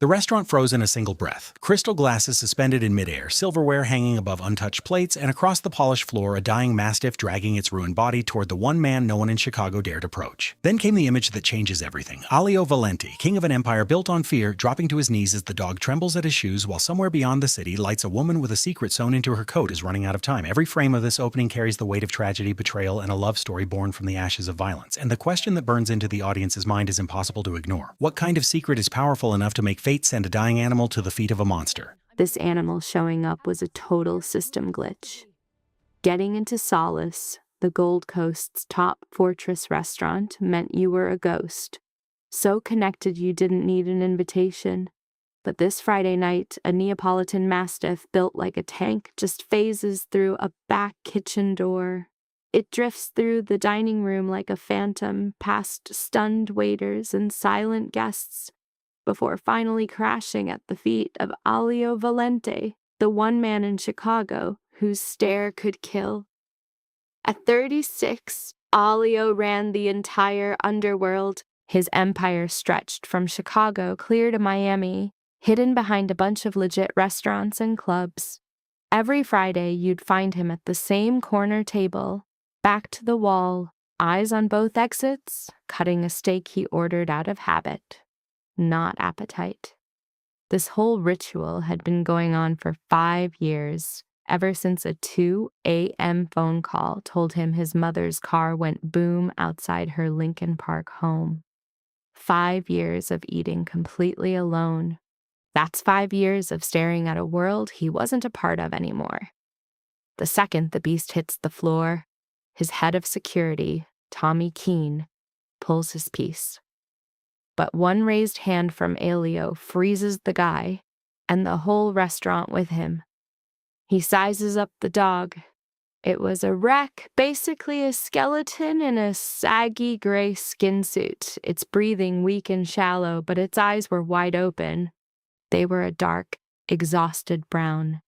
The restaurant froze in a single breath. Crystal glasses suspended in midair, silverware hanging above untouched plates, and across the polished floor a dying mastiff dragging its ruined body toward the one man no one in Chicago dared approach. Then came the image that changes everything. Alio Valenti, king of an empire built on fear, dropping to his knees as the dog trembles at his shoes while somewhere beyond the city lights a woman with a secret sewn into her coat is running out of time. Every frame of this opening carries the weight of tragedy, betrayal, and a love story born from the ashes of violence. And the question that burns into the audience's mind is impossible to ignore. What kind of secret is powerful enough to make fate send a dying animal to the feet of a monster? This animal showing up was a total system glitch. Getting into Solace, the Gold Coast's top fortress restaurant, meant you were a ghost. So connected you didn't need an invitation. But this Friday night, a Neapolitan Mastiff built like a tank just phases through a back kitchen door. It drifts through the dining room like a phantom, past stunned waiters and silent guests, before finally crashing at the feet of Alio Valente, the one man in Chicago whose stare could kill. At 36, Alio ran the entire underworld. His empire stretched from Chicago clear to Miami, hidden behind a bunch of legit restaurants and clubs. Every Friday, you'd find him at the same corner table, back to the wall, eyes on both exits, cutting a steak he ordered out of habit, not appetite. This whole ritual had been going on for 5 years, ever since a 2 a.m. phone call told him his mother's car went boom outside her Lincoln Park home. 5 years of eating completely alone. That's 5 years of staring at a world he wasn't a part of anymore. The second the beast hits the floor, his head of security, Tommy Keene, pulls his piece. But one raised hand from Alio freezes the guy, and the whole restaurant with him. He sizes up the dog. It was a wreck, basically a skeleton in a saggy gray skin suit, its breathing weak and shallow, but its eyes were wide open. They were a dark, exhausted brown,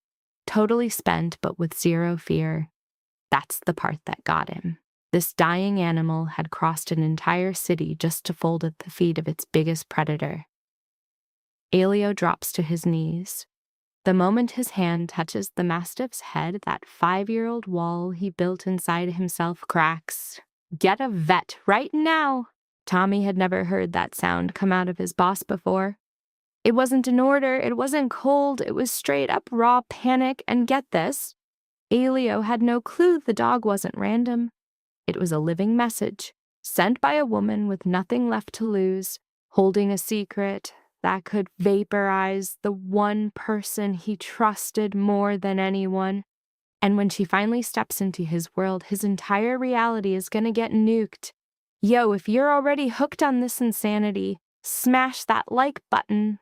totally spent but with zero fear. That's the part that got him. This dying animal had crossed an entire city just to fold at the feet of its biggest predator. Alio drops to his knees. The moment his hand touches the mastiff's head, that 5-year-old wall he built inside himself cracks. Get a vet right now! Tommy had never heard that sound come out of his boss before. It wasn't an order, it wasn't cold, it was straight up raw panic, and get this, Alio had no clue the dog wasn't random. It was a living message, sent by a woman with nothing left to lose, holding a secret that could vaporize the one person he trusted more than anyone. And when she finally steps into his world, his entire reality is gonna get nuked. Yo, if you're already hooked on this insanity, smash that like button.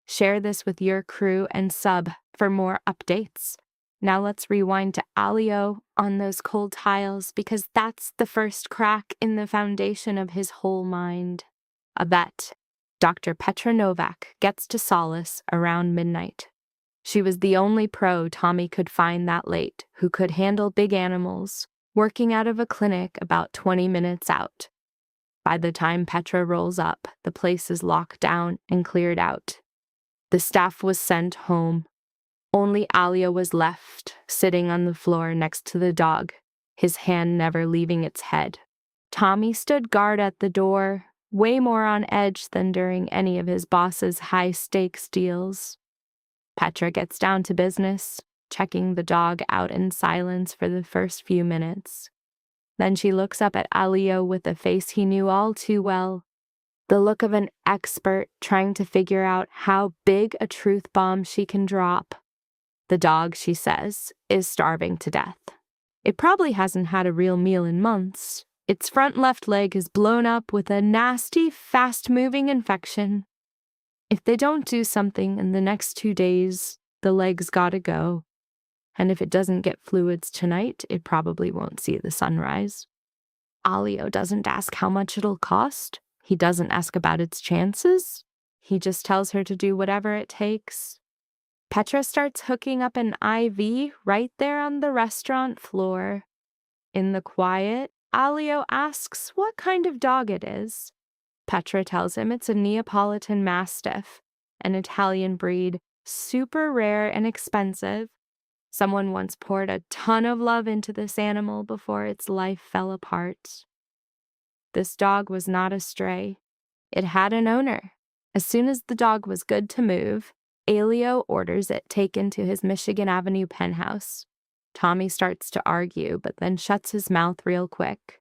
Share this with your crew and sub for more updates. Now let's rewind to Alio on those cold tiles, because that's the first crack in the foundation of his whole mind. A vet, Dr. Petra Novak, gets to Solace around midnight. She was the only pro Tommy could find that late who could handle big animals, working out of a clinic about 20 minutes out. By the time Petra rolls up, the place is locked down and cleared out. The staff was sent home. Only Alio was left, sitting on the floor next to the dog, his hand never leaving its head. Tommy stood guard at the door, way more on edge than during any of his boss's high-stakes deals. Petra gets down to business, checking the dog out in silence for the first few minutes. Then she looks up at Alio with a face he knew all too well, the look of an expert trying to figure out how big a truth bomb she can drop. The dog, she says, is starving to death. It probably hasn't had a real meal in months. Its front left leg is blown up with a nasty, fast-moving infection. If they don't do something in the next 2 days, the leg's gotta go. And if it doesn't get fluids tonight, it probably won't see the sunrise. Alio doesn't ask how much it'll cost. He doesn't ask about its chances. He just tells her to do whatever it takes. Petra starts hooking up an IV right there on the restaurant floor. In the quiet, Alio asks what kind of dog it is. Petra tells him it's a Neapolitan Mastiff, an Italian breed, super rare and expensive. Someone once poured a ton of love into this animal before its life fell apart. This dog was not a stray. It had an owner. As soon as the dog was good to move, Elio orders it taken to his Michigan Avenue penthouse. Tommy starts to argue, but then shuts his mouth real quick.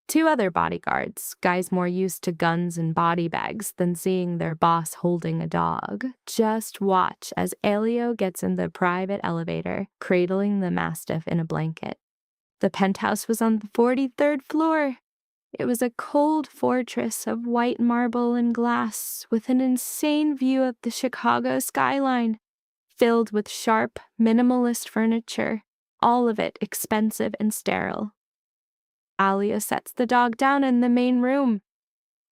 Two other bodyguards, guys more used to guns and body bags than seeing their boss holding a dog, just watch as Elio gets in the private elevator, cradling the Mastiff in a blanket. The penthouse was on the 43rd floor. It was a cold fortress of white marble and glass with an insane view of the Chicago skyline, filled with sharp, minimalist furniture, all of it expensive and sterile. Alia sets the dog down in the main room.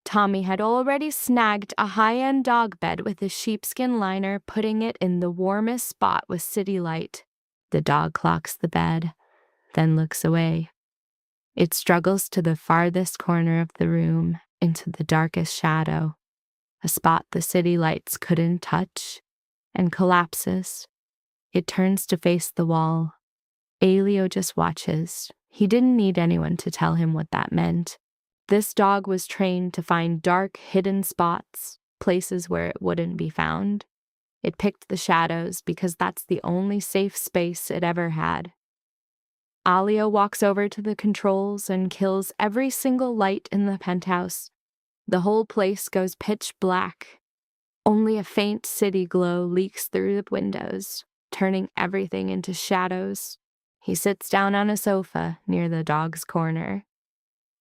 Tommy had already snagged a high-end dog bed with a sheepskin liner, putting it in the warmest spot with city light. The dog clocks the bed, then looks away. It struggles to the farthest corner of the room, into the darkest shadow, a spot the city lights couldn't touch, and collapses. It turns to face the wall. Elio just watches. He didn't need anyone to tell him what that meant. This dog was trained to find dark, hidden spots, places where it wouldn't be found. It picked the shadows because that's the only safe space it ever had. Alia walks over to the controls and kills every single light in the penthouse. The whole place goes pitch black. Only a faint city glow leaks through the windows, turning everything into shadows. He sits down on a sofa near the dog's corner.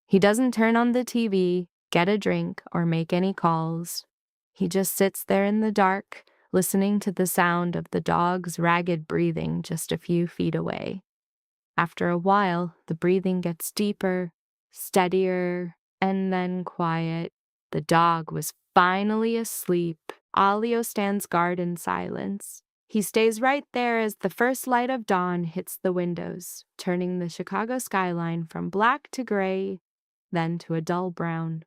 He doesn't turn on the TV, get a drink, or make any calls. He just sits there in the dark, listening to the sound of the dog's ragged breathing just a few feet away. After a while, the breathing gets deeper, steadier, and then quiet. The dog was finally asleep. Alio stands guard in silence. He stays right there as the first light of dawn hits the windows, turning the Chicago skyline from black to gray, then to a dull brown.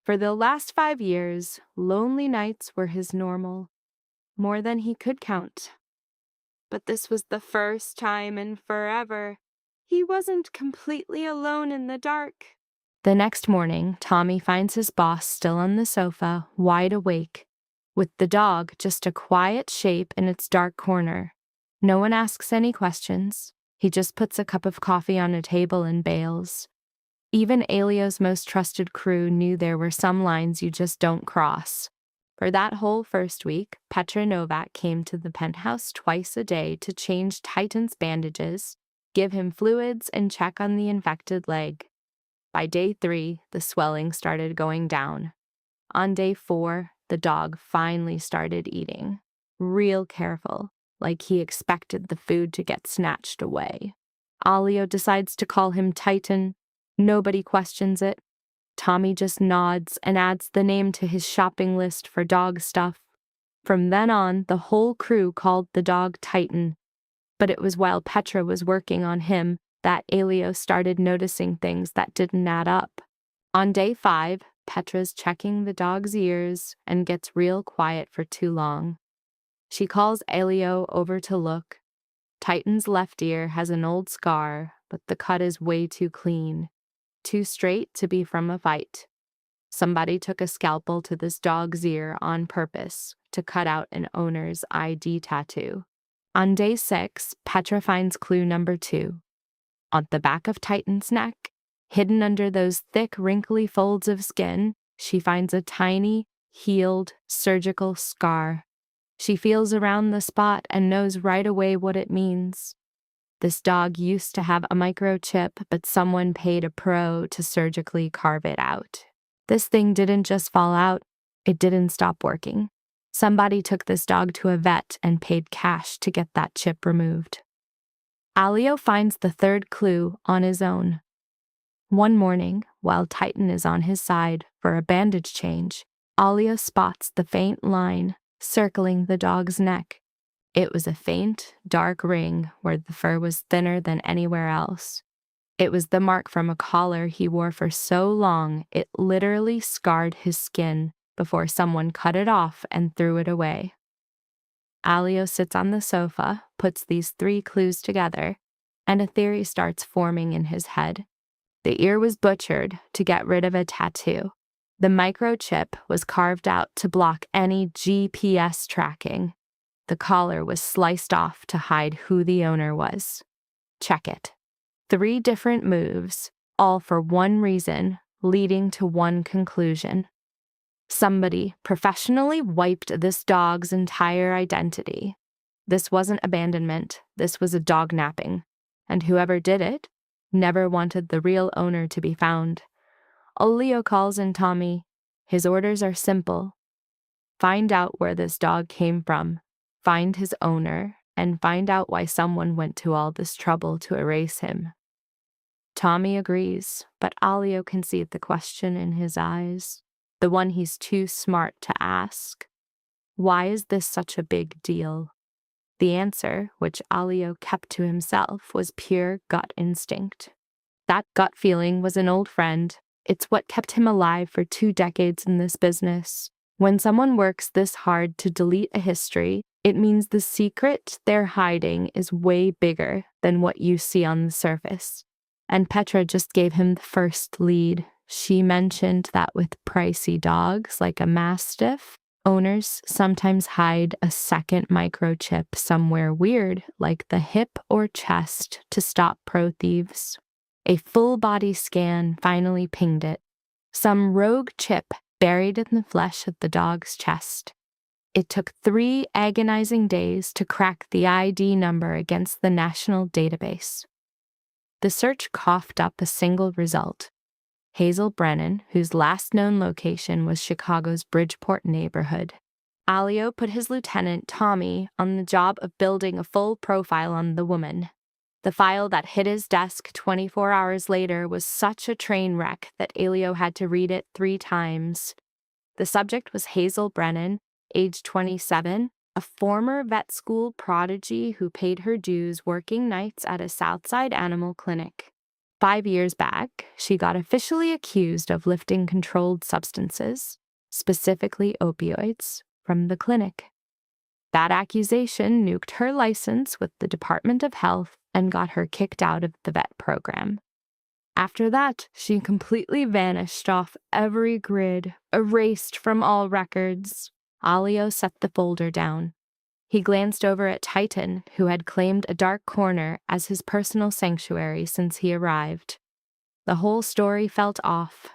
For the last 5 years, lonely nights were his normal, more than he could count. But this was the first time in forever he wasn't completely alone in the dark. The next morning, Tommy finds his boss still on the sofa, wide awake, with the dog just a quiet shape in its dark corner. No one asks any questions. He just puts a cup of coffee on a table and bails. Even Elio's most trusted crew knew there were some lines you just don't cross. For that whole first week, Petra Novak came to the penthouse twice a day to change Titan's bandages, give him fluids, and check on the infected leg. By day 3, the swelling started going down. On day 4, the dog finally started eating. Real careful, like he expected the food to get snatched away. Alio decides to call him Titan. Nobody questions it. Tommy just nods and adds the name to his shopping list for dog stuff. From then on, the whole crew called the dog Titan. But it was while Petra was working on him that Elio started noticing things that didn't add up. On day 5, Petra's checking the dog's ears and gets real quiet for too long. She calls Elio over to look. Titan's left ear has an old scar, but the cut is way too clean. Too straight to be from a fight. Somebody took a scalpel to this dog's ear on purpose to cut out an owner's ID tattoo. On day 6, Petra finds clue number 2. On the back of Titan's neck, hidden under those thick, wrinkly folds of skin, she finds a tiny, healed, surgical scar. She feels around the spot and knows right away what it means. This dog used to have a microchip, but someone paid a pro to surgically carve it out. This thing didn't just fall out, it didn't stop working. Somebody took this dog to a vet and paid cash to get that chip removed. Alio finds the third clue on his own. One morning, while Titan is on his side for a bandage change, Alio spots the faint line circling the dog's neck. It was a faint, dark ring where the fur was thinner than anywhere else. It was the mark from a collar he wore for so long it literally scarred his skin, before someone cut it off and threw it away. Alio sits on the sofa, puts these 3 clues together, and a theory starts forming in his head. The ear was butchered to get rid of a tattoo. The microchip was carved out to block any GPS tracking. The collar was sliced off to hide who the owner was. Check it. 3 different moves, all for one reason, leading to one conclusion. Somebody professionally wiped this dog's entire identity. This wasn't abandonment, this was a dog napping. And whoever did it never wanted the real owner to be found. Leo calls in Tommy. His orders are simple. Find out where this dog came from, find his owner, and find out why someone went to all this trouble to erase him. Tommy agrees, but Alio can see the question in his eyes, the one he's too smart to ask. Why is this such a big deal? The answer, which Alio kept to himself, was pure gut instinct. That gut feeling was an old friend. It's what kept him alive for 2 decades in this business. When someone works this hard to delete a history, it means the secret they're hiding is way bigger than what you see on the surface. And Petra just gave him the first lead. She mentioned that with pricey dogs like a Mastiff, owners sometimes hide a second microchip somewhere weird, like the hip or chest, to stop pro thieves. A full-body scan finally pinged it. Some rogue chip buried in the flesh of the dog's chest. It took 3 agonizing days to crack the ID number against the national database. The search coughed up a single result. Hazel Brennan, whose last known location was Chicago's Bridgeport neighborhood. Alio put his lieutenant, Tommy, on the job of building a full profile on the woman. The file that hit his desk 24 hours later was such a train wreck that Alio had to read it 3 times. The subject was Hazel Brennan, age 27, a former vet school prodigy who paid her dues working nights at a Southside animal clinic. 5 years back, she got officially accused of lifting controlled substances, specifically opioids, from the clinic. That accusation nuked her license with the Department of Health and got her kicked out of the vet program. After that, she completely vanished off every grid, erased from all records. Alio set the folder down. He glanced over at Titan, who had claimed a dark corner as his personal sanctuary since he arrived. The whole story felt off.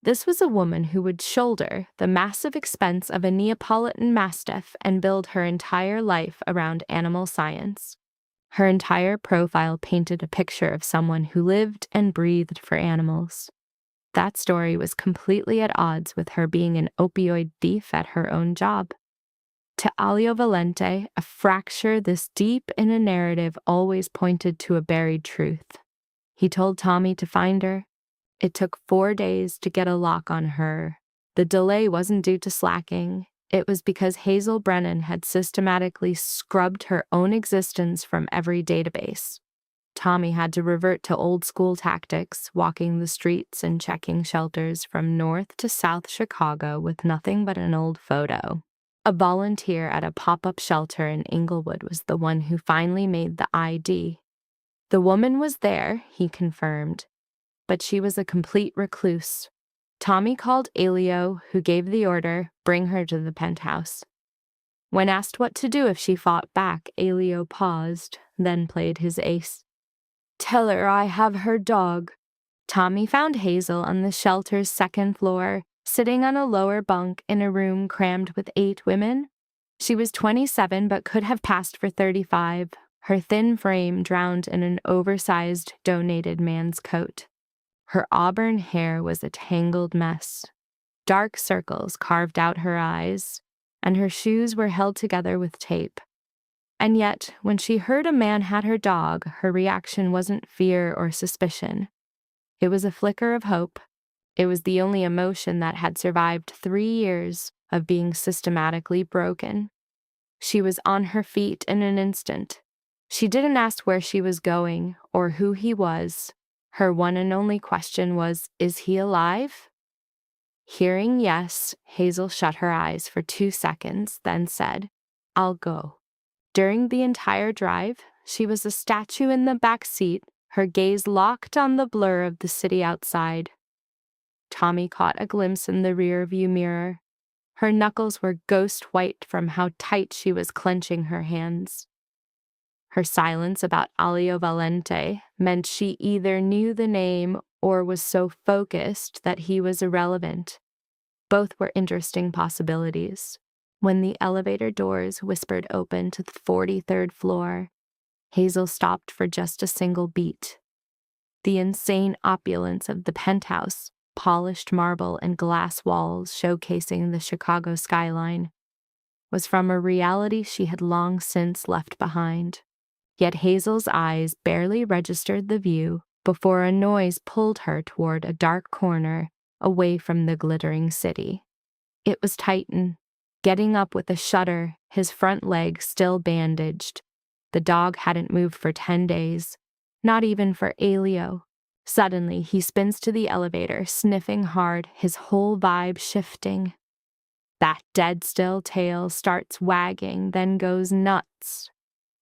This was a woman who would shoulder the massive expense of a Neapolitan Mastiff and build her entire life around animal science. Her entire profile painted a picture of someone who lived and breathed for animals. That story was completely at odds with her being an opioid thief at her own job. To Alio Valente, a fracture this deep in a narrative always pointed to a buried truth. He told Tommy to find her. It took 4 days to get a lock on her. The delay wasn't due to slacking. It was because Hazel Brennan had systematically scrubbed her own existence from every database. Tommy had to revert to old-school tactics, walking the streets and checking shelters from North to South Chicago with nothing but an old photo. A volunteer at a pop-up shelter in Inglewood was the one who finally made the ID. The woman was there, he confirmed, but she was a complete recluse. Tommy called Alio, who gave the order, bring her to the penthouse. When asked what to do if she fought back, Alio paused, then played his ace. Tell her I have her dog. Tommy found Hazel on the shelter's 2nd floor, sitting on a lower bunk in a room crammed with 8 women. She was 27 but could have passed for 35, her thin frame drowned in an oversized donated man's coat. Her auburn hair was a tangled mess. Dark circles carved out her eyes, and her shoes were held together with tape. And yet, when she heard a man had her dog, her reaction wasn't fear or suspicion. It was a flicker of hope. It was the only emotion that had survived 3 years of being systematically broken. She was on her feet in an instant. She didn't ask where she was going or who he was. Her one and only question was, is he alive? Hearing yes, Hazel shut her eyes for 2 seconds, then said, "I'll go." During the entire drive, she was a statue in the back seat, her gaze locked on the blur of the city outside. Tommy caught a glimpse in the rear-view mirror. Her knuckles were ghost white from how tight she was clenching her hands. Her silence about Alio Valente meant she either knew the name or was so focused that he was irrelevant. Both were interesting possibilities. When the elevator doors whispered open to the 43rd floor, Hazel stopped for just a single beat. The insane opulence of the penthouse, polished marble and glass walls showcasing the Chicago skyline, was from a reality she had long since left behind. Yet Hazel's eyes barely registered the view before a noise pulled her toward a dark corner away from the glittering city. It was Titan, getting up with a shudder, his front leg still bandaged. The dog hadn't moved for 10 days, not even for Alio. Suddenly, he spins to the elevator, sniffing hard, his whole vibe shifting. That dead-still tail starts wagging, then goes nuts.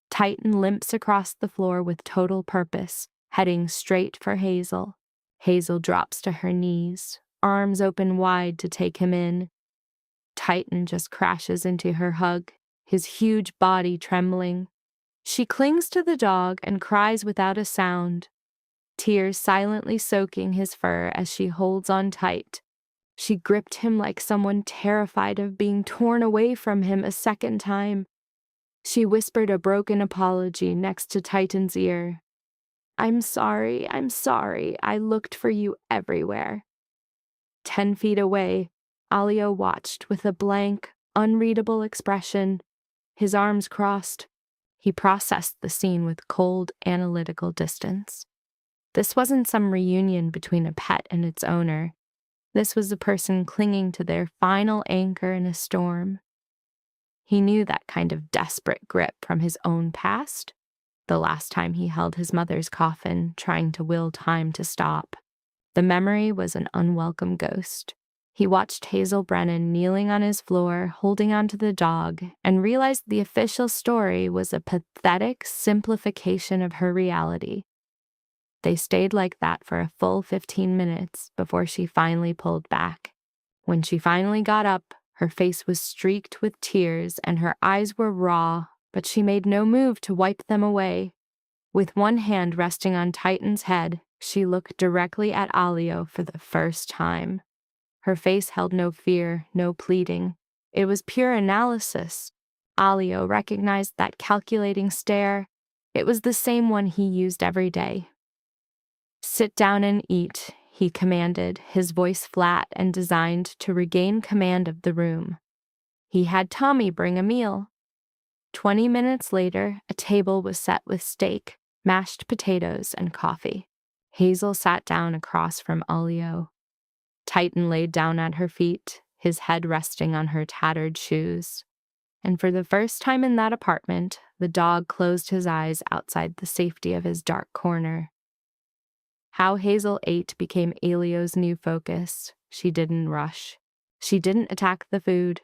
Titan limps across the floor with total purpose, heading straight for Hazel. Hazel drops to her knees, arms open wide to take him in. Titan just crashes into her hug, his huge body trembling. She clings to the dog and cries without a sound, tears silently soaking his fur as she holds on tight. She gripped him like someone terrified of being torn away from him a second time. She whispered a broken apology next to Titan's ear. I'm sorry. I looked for you everywhere." 10 feet away, Alio watched with a blank, unreadable expression, his arms crossed. He processed the scene with cold, analytical distance. This wasn't some reunion between a pet and its owner. This was a person clinging to their final anchor in a storm. He knew that kind of desperate grip from his own past, the last time he held his mother's coffin, trying to will time to stop. The memory was an unwelcome ghost. He watched Hazel Brennan kneeling on his floor, holding onto the dog, and realized the official story was a pathetic simplification of her reality. They stayed like that for a full 15 minutes before she finally pulled back. When she finally got up, her face was streaked with tears and her eyes were raw, but she made no move to wipe them away. With one hand resting on Titan's head, she looked directly at Alio for the first time. Her face held no fear, no pleading. It was pure analysis. Alio recognized that calculating stare. It was the same one he used every day. "Sit down and eat," he commanded, his voice flat and designed to regain command of the room. He had Tommy bring a meal. 20 minutes later, a table was set with steak, mashed potatoes, and coffee. Hazel sat down across from Alio. Titan laid down at her feet, his head resting on her tattered shoes. And for the first time in that apartment, the dog closed his eyes outside the safety of his dark corner. How Hazel ate became Alio's new focus. She didn't rush. She didn't attack the food.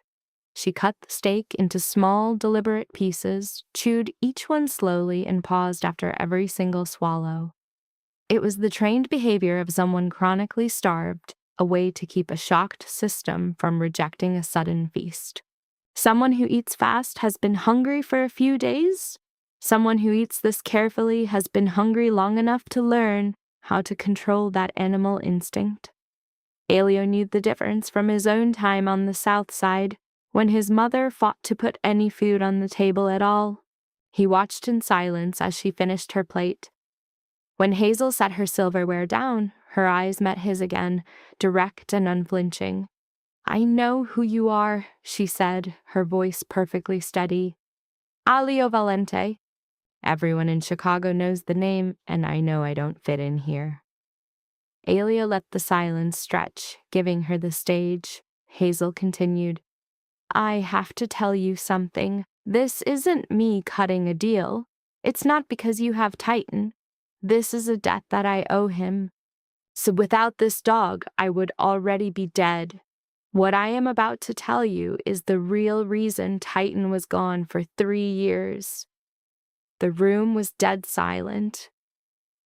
She cut the steak into small, deliberate pieces, chewed each one slowly, and paused after every single swallow. It was the trained behavior of someone chronically starved, a way to keep a shocked system from rejecting a sudden feast. Someone who eats fast has been hungry for a few days. Someone who eats this carefully has been hungry long enough to learn how to control that animal instinct. Alio knew the difference from his own time on the South Side, when his mother fought to put any food on the table at all. He watched in silence as she finished her plate. When Hazel set her silverware down, her eyes met his again, direct and unflinching. "I know who you are," she said, her voice perfectly steady. "Alio Valente. Everyone in Chicago knows the name, and I know I don't fit in here." Alio let the silence stretch, giving her the stage. Hazel continued, "I have to tell you something. This isn't me cutting a deal. It's not because you have Titan. This is a debt that I owe him. So without this dog, I would already be dead. What I am about to tell you is the real reason Titan was gone for 3 years. The room was dead silent.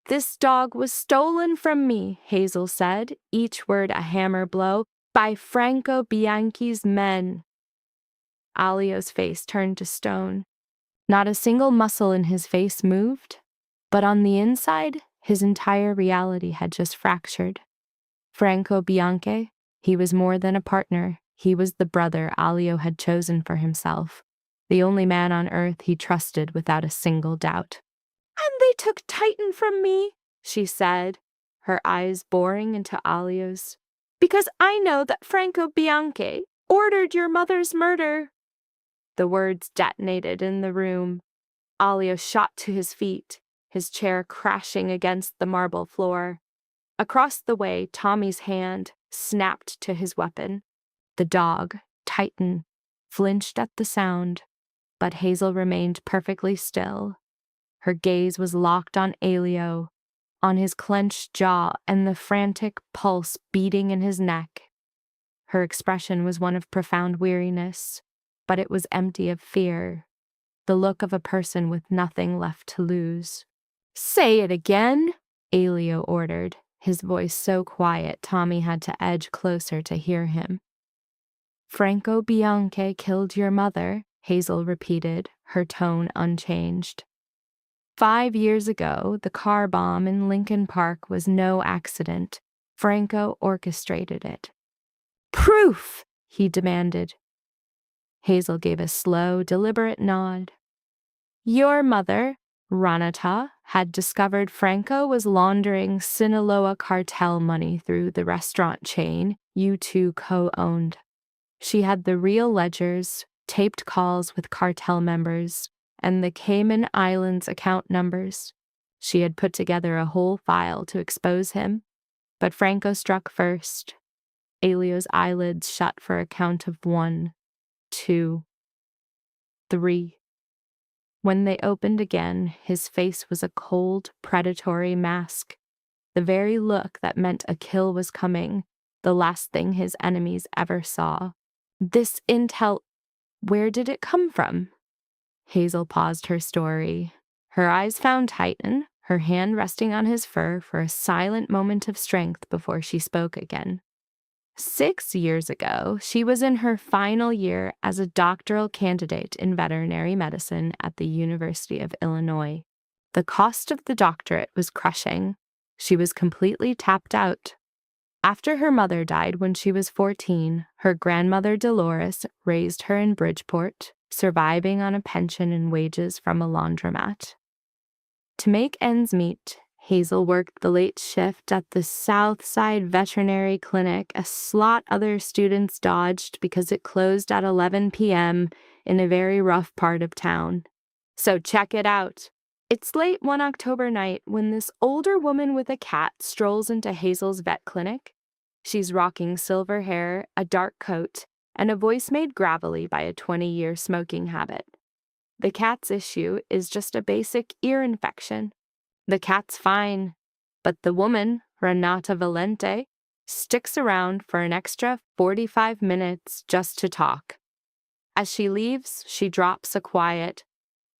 This dog was stolen from me, Hazel said, each word a hammer blow, by Franco Bianchi's men. Alio's face turned to stone. Not a single muscle in his face moved, but on the inside, his entire reality had just fractured. Franco Bianchi, he was more than a partner. He was the brother Alio had chosen for himself, the only man on earth he trusted without a single doubt. And they took Titan from me, she said, her eyes boring into Alio's, because I know that Franco Bianchi ordered your mother's murder. The words detonated in the room. Alio shot to his feet, his chair crashing against the marble floor. Across the way, Tommy's hand snapped to his weapon. The dog, Titan, flinched at the sound, but Hazel remained perfectly still. Her gaze was locked on Alio, on his clenched jaw and the frantic pulse beating in his neck. Her expression was one of profound weariness, but it was empty of fear, the look of a person with nothing left to lose. "Say it again," Alio ordered, his voice so quiet Tommy had to edge closer to hear him. "Franco Bianchi killed your mother," Hazel repeated, her tone unchanged. 5 years ago, the car bomb in Lincoln Park was no accident. Franco orchestrated it. "Proof!" he demanded. Hazel gave a slow, deliberate nod. "Your mother, Ranata, had discovered Franco was laundering Sinaloa cartel money through the restaurant chain you two co-owned. She had the real ledgers, taped calls with cartel members, and the Cayman Islands account numbers. She had put together a whole file to expose him, but Franco struck first. Alio's eyelids shut for a count of 1, 2, 3. When they opened again, his face was a cold, predatory mask, the very look that meant a kill was coming, the last thing his enemies ever saw. "This intel, where did it come from?" Hazel paused her story. Her eyes found Titan, her hand resting on his fur for a silent moment of strength before she spoke again. 6 years ago, she was in her final year as a doctoral candidate in veterinary medicine at the University of Illinois. The cost of the doctorate was crushing. She was completely tapped out. After her mother died when she was 14, her grandmother Dolores raised her in Bridgeport, surviving on a pension and wages from a laundromat. To make ends meet, Hazel worked the late shift at the Southside Veterinary Clinic, a slot other students dodged because it closed at 11 p.m. in a very rough part of town. So check it out. It's late one October night when this older woman with a cat strolls into Hazel's vet clinic. She's rocking silver hair, a dark coat, and a voice made gravelly by a 20-year smoking habit. The cat's issue is just a basic ear infection. The cat's fine, but the woman, Renata Valente, sticks around for an extra 45 minutes just to talk. As she leaves, she drops a quiet,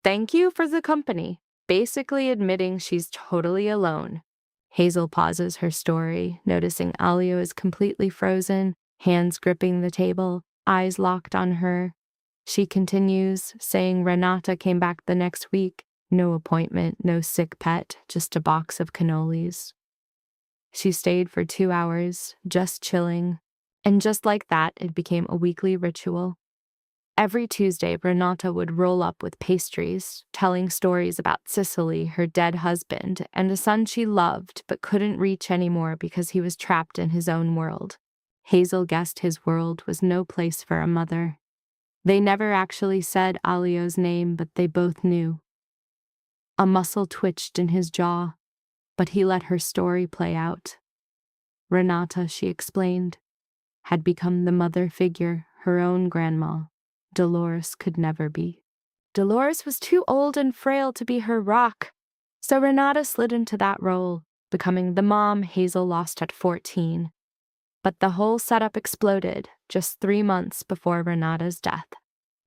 "Thank you for the company," basically admitting she's totally alone. Hazel pauses her story, noticing Alio is completely frozen, hands gripping the table, eyes locked on her. She continues, saying Renata came back the next week. No appointment, no sick pet, just a box of cannolis. She stayed for 2 hours, just chilling, and just like that, it became a weekly ritual. Every Tuesday, Renata would roll up with pastries, telling stories about Sicily, her dead husband, and a son she loved but couldn't reach anymore because he was trapped in his own world. Hazel guessed his world was no place for a mother. They never actually said Alio's name, but they both knew. A muscle twitched in his jaw, but he let her story play out. Renata, she explained, had become the mother figure her own grandma, Dolores, could never be. Dolores was too old and frail to be her rock, so Renata slid into that role, becoming the mom Hazel lost at 14. But the whole setup exploded just 3 months before Renata's death.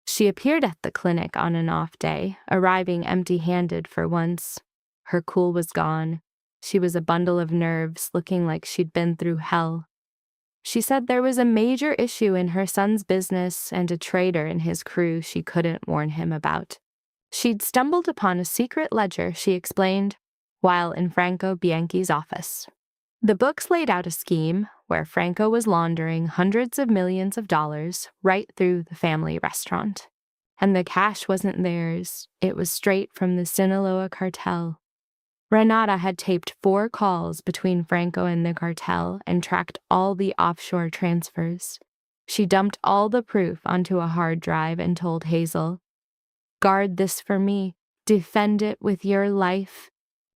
She appeared at the clinic on an off day, arriving empty-handed for once. Her cool was gone. She was a bundle of nerves, looking like she'd been through hell. She said there was a major issue in her son's business and a traitor in his crew she couldn't warn him about. She'd stumbled upon a secret ledger, she explained, while in Franco Bianchi's office. The books laid out a scheme where Franco was laundering hundreds of millions of dollars right through the family restaurant. And the cash wasn't theirs, it was straight from the Sinaloa cartel. Renata had taped 4 calls between Franco and the cartel and tracked all the offshore transfers. She dumped all the proof onto a hard drive and told Hazel, "Guard this for me. Defend it with your life.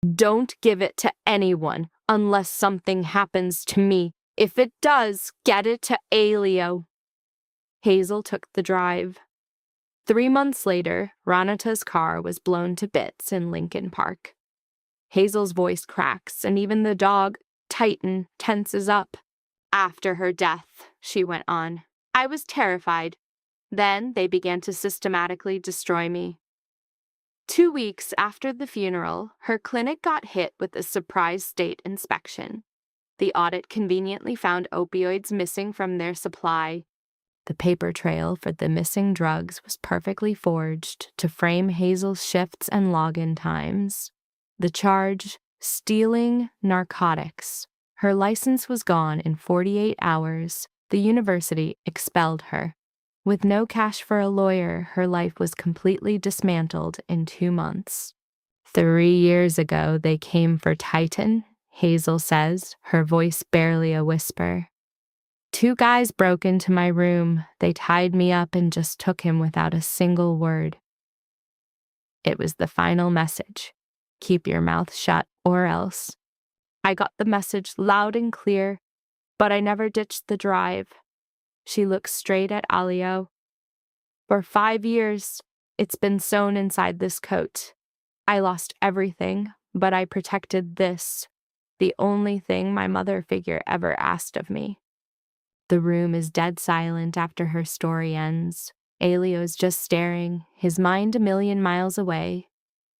Don't give it to anyone unless something happens to me. If it does, get it to Elio." Hazel took the drive. 3 months later, Renata's car was blown to bits in Lincoln Park. Hazel's voice cracks, and even the dog, Titan, tenses up. "After her death," she went on, "I was terrified. Then they began to systematically destroy me. 2 weeks after the funeral, her clinic got hit with a surprise state inspection. The audit conveniently found opioids missing from their supply. The paper trail for the missing drugs was perfectly forged to frame Hazel's shifts and login times. The charge, stealing narcotics. Her license was gone in 48 hours. The university expelled her. With no cash for a lawyer, her life was completely dismantled in 2 months. 3 years ago, they came for Titan, Hazel says, her voice barely a whisper. 2 guys broke into my room. They tied me up and just took him without a single word. It was the final message. Keep your mouth shut or else. I got the message loud and clear, but I never ditched the drive. She looks straight at Alio. For 5 years, it's been sewn inside this coat. I lost everything, but I protected this, the only thing my mother figure ever asked of me. The room is dead silent after her story ends. Alio's just staring, his mind a million miles away.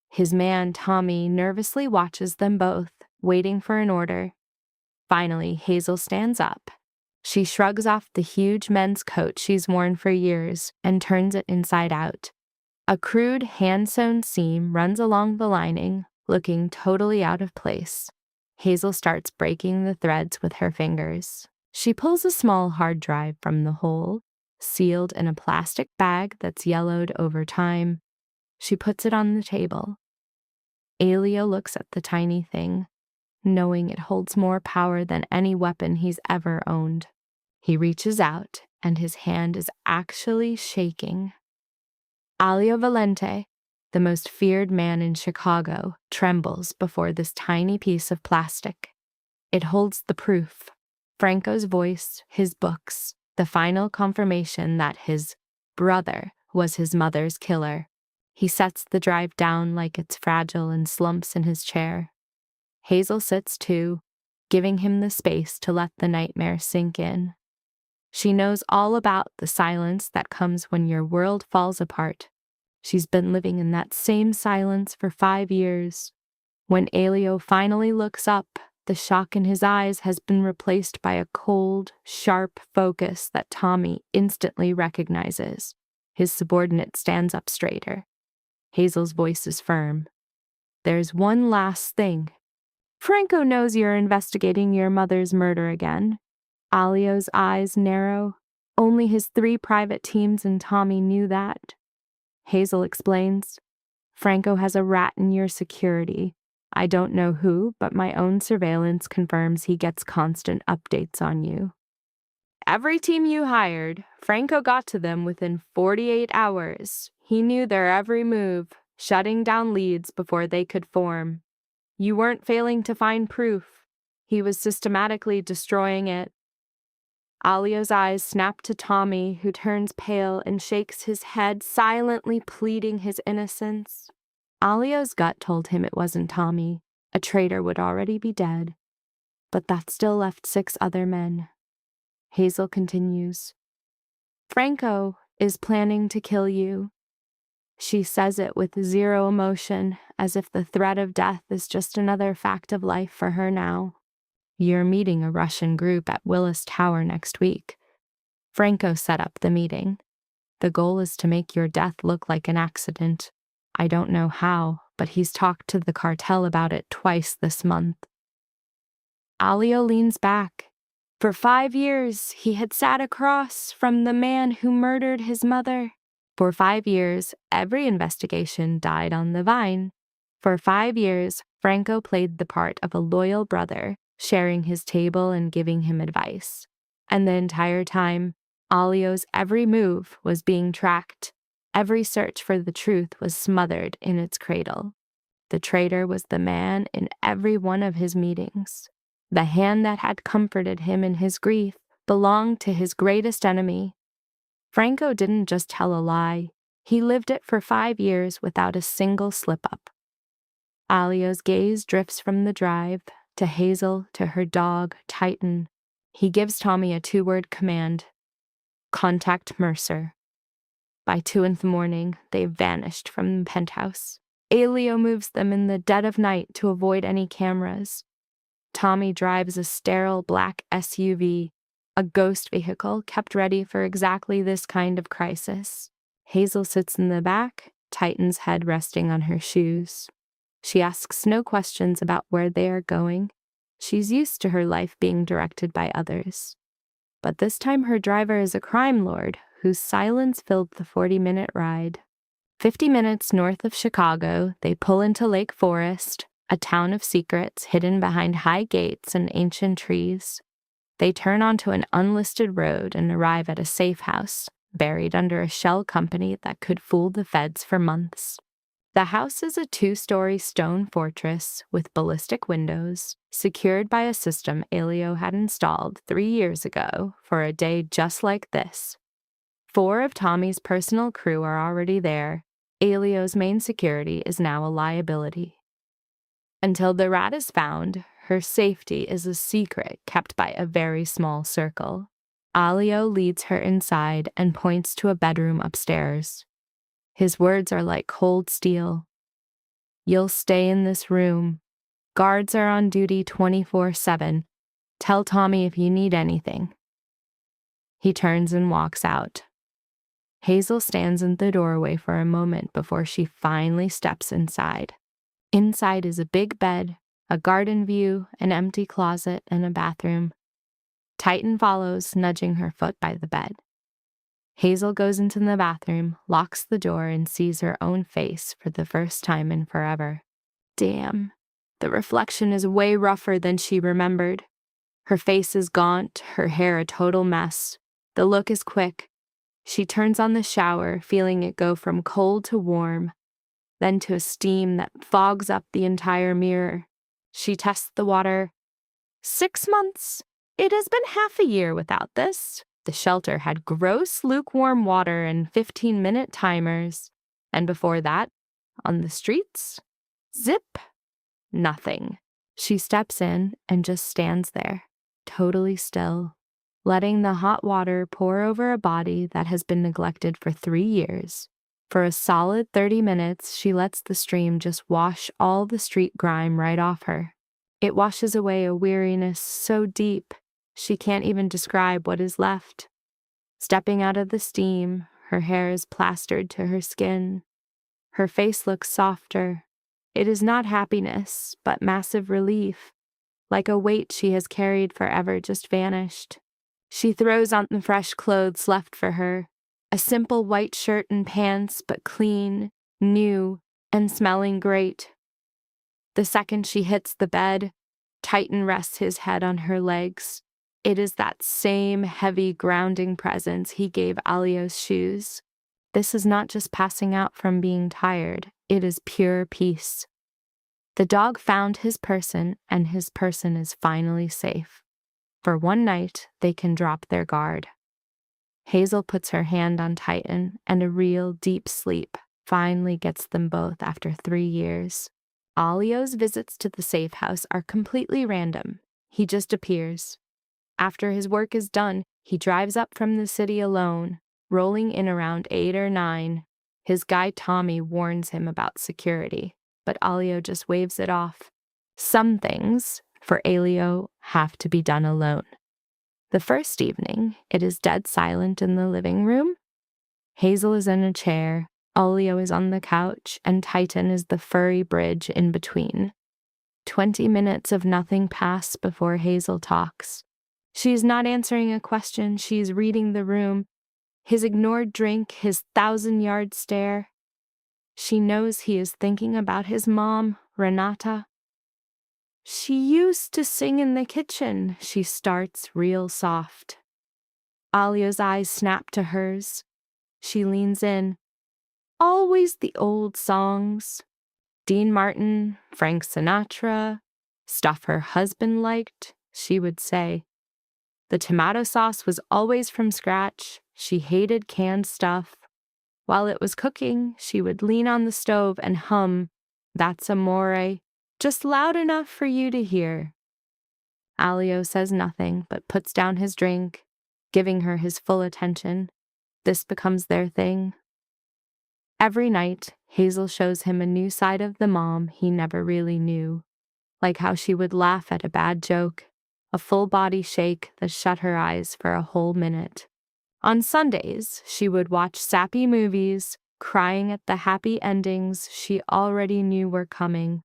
His man, Tommy, nervously watches them both, waiting for an order. Finally, Hazel stands up. She shrugs off the huge men's coat she's worn for years and turns it inside out. A crude hand-sewn seam runs along the lining, looking totally out of place. Hazel starts breaking the threads with her fingers. She pulls a small hard drive from the hole, sealed in a plastic bag that's yellowed over time. She puts it on the table. Elio looks at the tiny thing, knowing it holds more power than any weapon he's ever owned. He reaches out, and his hand is actually shaking. Alio Valente, the most feared man in Chicago, trembles before this tiny piece of plastic. It holds the proof, Franco's voice, his books, the final confirmation that his brother was his mother's killer. He sets the drive down like it's fragile and slumps in his chair. Hazel sits too, giving him the space to let the nightmare sink in. She knows all about the silence that comes when your world falls apart. She's been living in that same silence for 5 years. When Elio finally looks up, the shock in his eyes has been replaced by a cold, sharp focus that Tommy instantly recognizes. His subordinate stands up straighter. Hazel's voice is firm. "There's one last thing. Franco knows you're investigating your mother's murder again." Alio's eyes narrow. Only his 3 private teams and Tommy knew that. Hazel explains, "Franco has a rat in your security. I don't know who, but my own surveillance confirms he gets constant updates on you. Every team you hired, Franco got to them within 48 hours. He knew their every move, shutting down leads before they could form. You weren't failing to find proof. He was systematically destroying it." Alio's eyes snap to Tommy, who turns pale and shakes his head, silently pleading his innocence. Alio's gut told him it wasn't Tommy. A traitor would already be dead. But that still left 6 other men. Hazel continues. Franco is planning to kill you. She says it with zero emotion, as if the threat of death is just another fact of life for her now. You're meeting a Russian group at Willis Tower next week. Franco set up the meeting. The goal is to make your death look like an accident. I don't know how, but he's talked to the cartel about it twice this month. Alio leans back. For 5 years, he had sat across from the man who murdered his mother. For 5 years, every investigation died on the vine. For 5 years, Franco played the part of a loyal brother, sharing his table and giving him advice. And the entire time, Alio's every move was being tracked. Every search for the truth was smothered in its cradle. The traitor was the man in every one of his meetings. The hand that had comforted him in his grief belonged to his greatest enemy. Franco didn't just tell a lie. He lived it for 5 years without a single slip-up. Alio's gaze drifts from the drive to Hazel to her dog, Titan. He gives Tommy a 2-word command. Contact Mercer. By 2 a.m, they vanished from the penthouse. Alio moves them in the dead of night to avoid any cameras. Tommy drives a sterile black SUV, a ghost vehicle kept ready for exactly this kind of crisis. Hazel sits in the back, Titan's head resting on her shoes. She asks no questions about where they are going. She's used to her life being directed by others. But this time her driver is a crime lord whose silence filled the 40-minute ride. 50 minutes north of Chicago, they pull into Lake Forest, a town of secrets hidden behind high gates and ancient trees. They turn onto an unlisted road and arrive at a safe house, buried under a shell company that could fool the feds for months. The house is a 2-story stone fortress with ballistic windows, secured by a system Alio had installed 3 years ago for a day just like this. 4 of Tommy's personal crew are already there. Alio's main security is now a liability. Until the rat is found, her safety is a secret kept by a very small circle. Alio leads her inside and points to a bedroom upstairs. His words are like cold steel. You'll stay in this room. Guards are on duty 24/7. Tell Tommy if you need anything. He turns and walks out. Hazel stands in the doorway for a moment before she finally steps inside. Inside is a big bed, a garden view, an empty closet, and a bathroom. Titan follows, nudging her foot by the bed. Hazel goes into the bathroom, locks the door, and sees her own face for the first time in forever. Damn, the reflection is way rougher than she remembered. Her face is gaunt, her hair a total mess. The look is quick. She turns on the shower, feeling it go from cold to warm, then to a steam that fogs up the entire mirror. She tests the water. 6 months. It has been half a year without this. The shelter had gross, lukewarm water and 15-minute timers. And before that, on the streets, zip, nothing. She steps in and just stands there, totally still, letting the hot water pour over a body that has been neglected for 3 years. For a solid 30 minutes, she lets the stream just wash all the street grime right off her. It washes away a weariness so deep, she can't even describe what is left. Stepping out of the steam, her hair is plastered to her skin. Her face looks softer. It is not happiness, but massive relief, like a weight she has carried forever just vanished. She throws on the fresh clothes left for her, a simple white shirt and pants, but clean, new, and smelling great. The second she hits the bed, Titan rests his head on her legs. It is that same heavy, grounding presence he gave Alio's shoes. This is not just passing out from being tired. It is pure peace. The dog found his person, and his person is finally safe. For one night, they can drop their guard. Hazel puts her hand on Titan, and a real deep sleep finally gets them both after 3 years. Alio's visits to the safe house are completely random. He just appears. After his work is done, he drives up from the city alone, rolling in around 8 or 9. His guy Tommy warns him about security, but Alio just waves it off. Some things, for Alio, have to be done alone. The first evening, it is dead silent in the living room. Hazel is in a chair, Alio is on the couch, and Titan is the furry bridge in between. 20 minutes of nothing pass before Hazel talks. She is not answering a question, she is reading the room, his ignored drink, his 1,000-yard stare. She knows he is thinking about his mom, Renata. She used to sing in the kitchen, she starts real soft. Alia's eyes snap to hers. She leans in. Always the old songs. Dean Martin, Frank Sinatra, stuff her husband liked, she would say. The tomato sauce was always from scratch. She hated canned stuff. While it was cooking, she would lean on the stove and hum, "That's amore," just loud enough for you to hear. Alio says nothing but puts down his drink, giving her his full attention. This becomes their thing. Every night, Hazel shows him a new side of the mom he never really knew, like how she would laugh at a bad joke, a full-body shake that shut her eyes for a whole minute. On Sundays, she would watch sappy movies, crying at the happy endings she already knew were coming.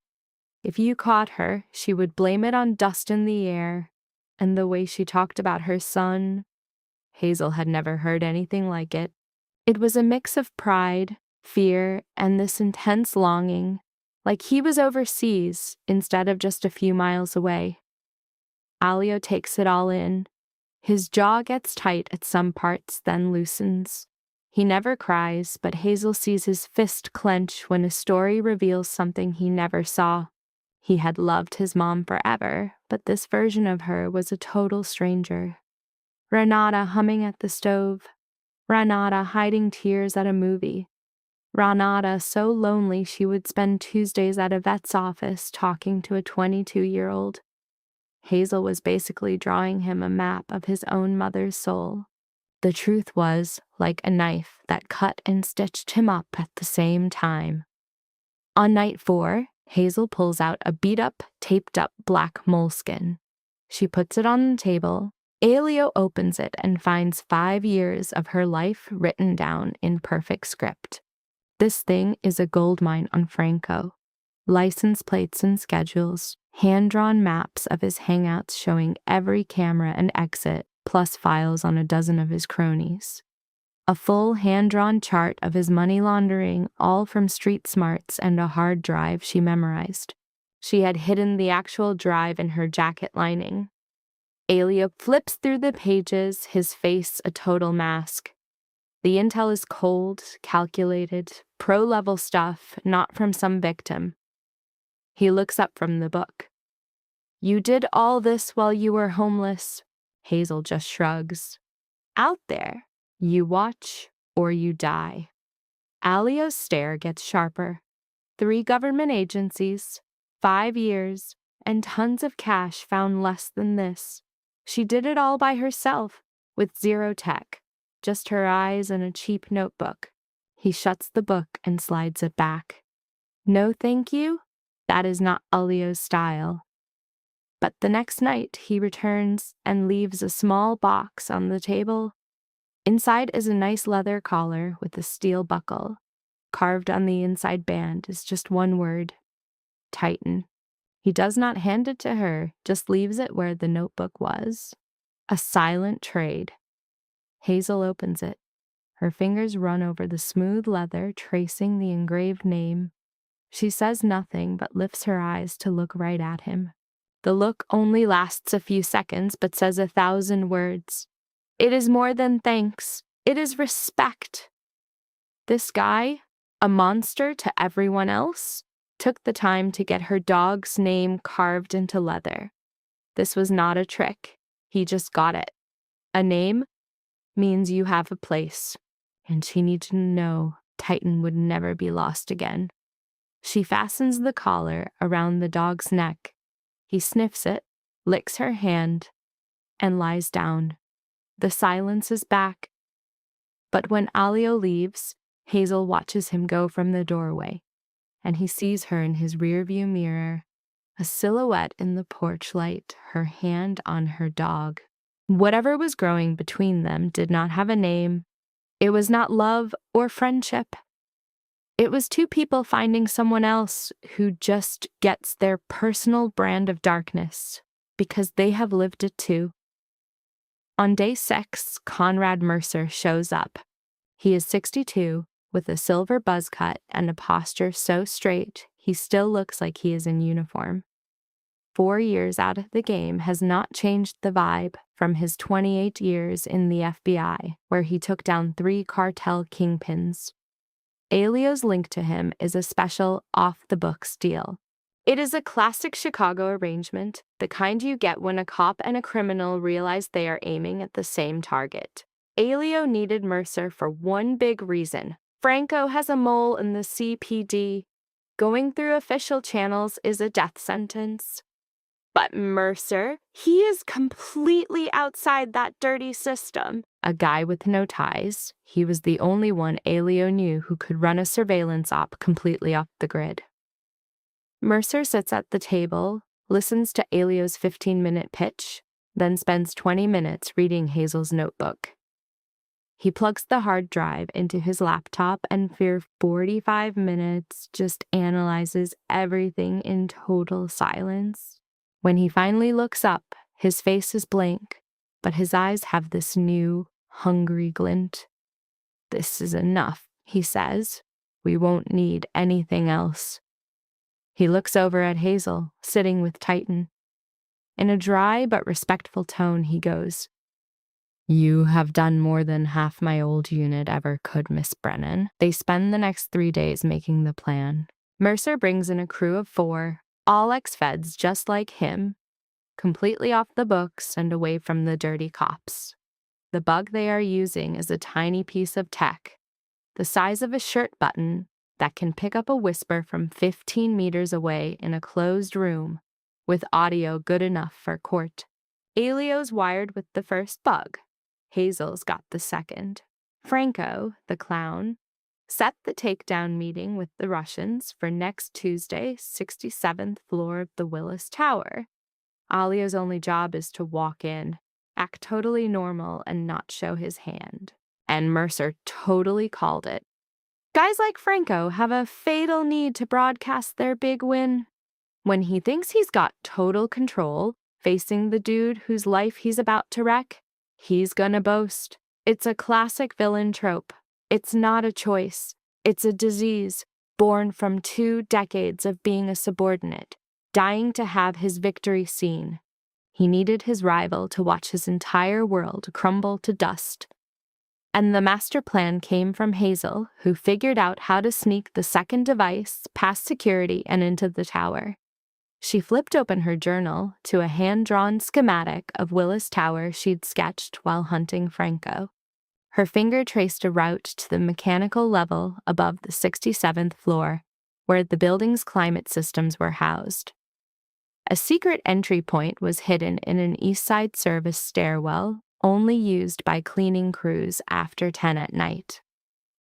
If you caught her, she would blame it on dust in the air, and the way she talked about her son. Hazel had never heard anything like it. It was a mix of pride, fear, and this intense longing, like he was overseas instead of just a few miles away. Alio takes it all in. His jaw gets tight at some parts, then loosens. He never cries, but Hazel sees his fist clench when a story reveals something he never saw. He had loved his mom forever, but this version of her was a total stranger. Renata humming at the stove. Renata hiding tears at a movie. Renata so lonely she would spend Tuesdays at a vet's office talking to a 22-year-old. Hazel was basically drawing him a map of his own mother's soul. The truth was like a knife that cut and stitched him up at the same time. On night 4, Hazel pulls out a beat-up, taped-up black moleskin. She puts it on the table. Alio opens it and finds 5 years of her life written down in perfect script. This thing is a goldmine on Franco. License plates and schedules, hand-drawn maps of his hangouts showing every camera and exit, plus files on a dozen of his cronies. A full hand-drawn chart of his money laundering, all from street smarts and a hard drive she memorized. She had hidden the actual drive in her jacket lining. Alio flips through the pages, his face a total mask. The intel is cold, calculated, pro-level stuff, not from some victim. He looks up from the book. You did all this while you were homeless. Hazel just shrugs. Out there, you watch or you die. Alio's stare gets sharper. 3 government agencies, 5 years, and tons of cash found less than this. She did it all by herself, with zero tech, just her eyes and a cheap notebook. He shuts the book and slides it back. No thank you? That is not Alio's style. But the next night he returns and leaves a small box on the table. Inside is a nice leather collar with a steel buckle. Carved on the inside band is just one word: Titan. He does not hand it to her, just leaves it where the notebook was. A silent trade. Hazel opens it. Her fingers run over the smooth leather, tracing the engraved name. She says nothing but lifts her eyes to look right at him. The look only lasts a few seconds but says 1,000 words. It is more than thanks. It is respect. This guy, a monster to everyone else, took the time to get her dog's name carved into leather. This was not a trick. He just got it. A name means you have a place, and she needed to know Titan would never be lost again. She fastens the collar around the dog's neck. He sniffs it, licks her hand. and lies down. The silence is back. But when Alio leaves, Hazel watches him go from the doorway, and he sees her in his rearview mirror, a silhouette in the porch light, her hand on her dog. Whatever was growing between them did not have a name. It was not love or friendship. It was two people finding someone else who just gets their personal brand of darkness because they have lived it too. On day 6, Conrad Mercer shows up. He is 62, with a silver buzz cut and a posture so straight he still looks like he is in uniform. 4 years out of the game has not changed the vibe from his 28 years in the FBI, where he took down 3 cartel kingpins. Alio's link to him is a special off-the-books deal. It is a classic Chicago arrangement, the kind you get when a cop and a criminal realize they are aiming at the same target. Alio needed Mercer for one big reason. Franco has a mole in the CPD. Going through official channels is a death sentence. But Mercer, he is completely outside that dirty system. A guy with no ties, he was the only one Alio knew who could run a surveillance op completely off the grid. Mercer sits at the table, listens to Alio's 15-minute pitch, then spends 20 minutes reading Hazel's notebook. He plugs the hard drive into his laptop and for 45 minutes just analyzes everything in total silence. When he finally looks up, his face is blank, but his eyes have this new, hungry glint. "This is enough," he says. "We won't need anything else." He looks over at Hazel, sitting with Titan. In a dry but respectful tone, he goes, "You have done more than half my old unit ever could, Miss Brennan." They spend the next 3 days making the plan. Mercer brings in a crew of 4, all ex-feds just like him, completely off the books and away from the dirty cops. The bug they are using is a tiny piece of tech, the size of a shirt button, that can pick up a whisper from 15 meters away in a closed room, with audio good enough for court. Alio's wired with the first bug. Hazel's got the second. Franco, the clown, set the takedown meeting with the Russians for next Tuesday, 67th floor of the Willis Tower. Alio's only job is to walk in, act totally normal, and not show his hand. And Mercer totally called it. Guys like Franco have a fatal need to broadcast their big win. When he thinks he's got total control, facing the dude whose life he's about to wreck, he's gonna boast. It's a classic villain trope. It's not a choice. It's a disease born from 2 decades of being a subordinate, dying to have his victory seen. He needed his rival to watch his entire world crumble to dust. And the master plan came from Hazel, who figured out how to sneak the second device past security and into the tower. She flipped open her journal to a hand-drawn schematic of Willis Tower she'd sketched while hunting Franco. Her finger traced a route to the mechanical level above the 67th floor, where the building's climate systems were housed. A secret entry point was hidden in an East Side service stairwell, only used by cleaning crews after 10 at night.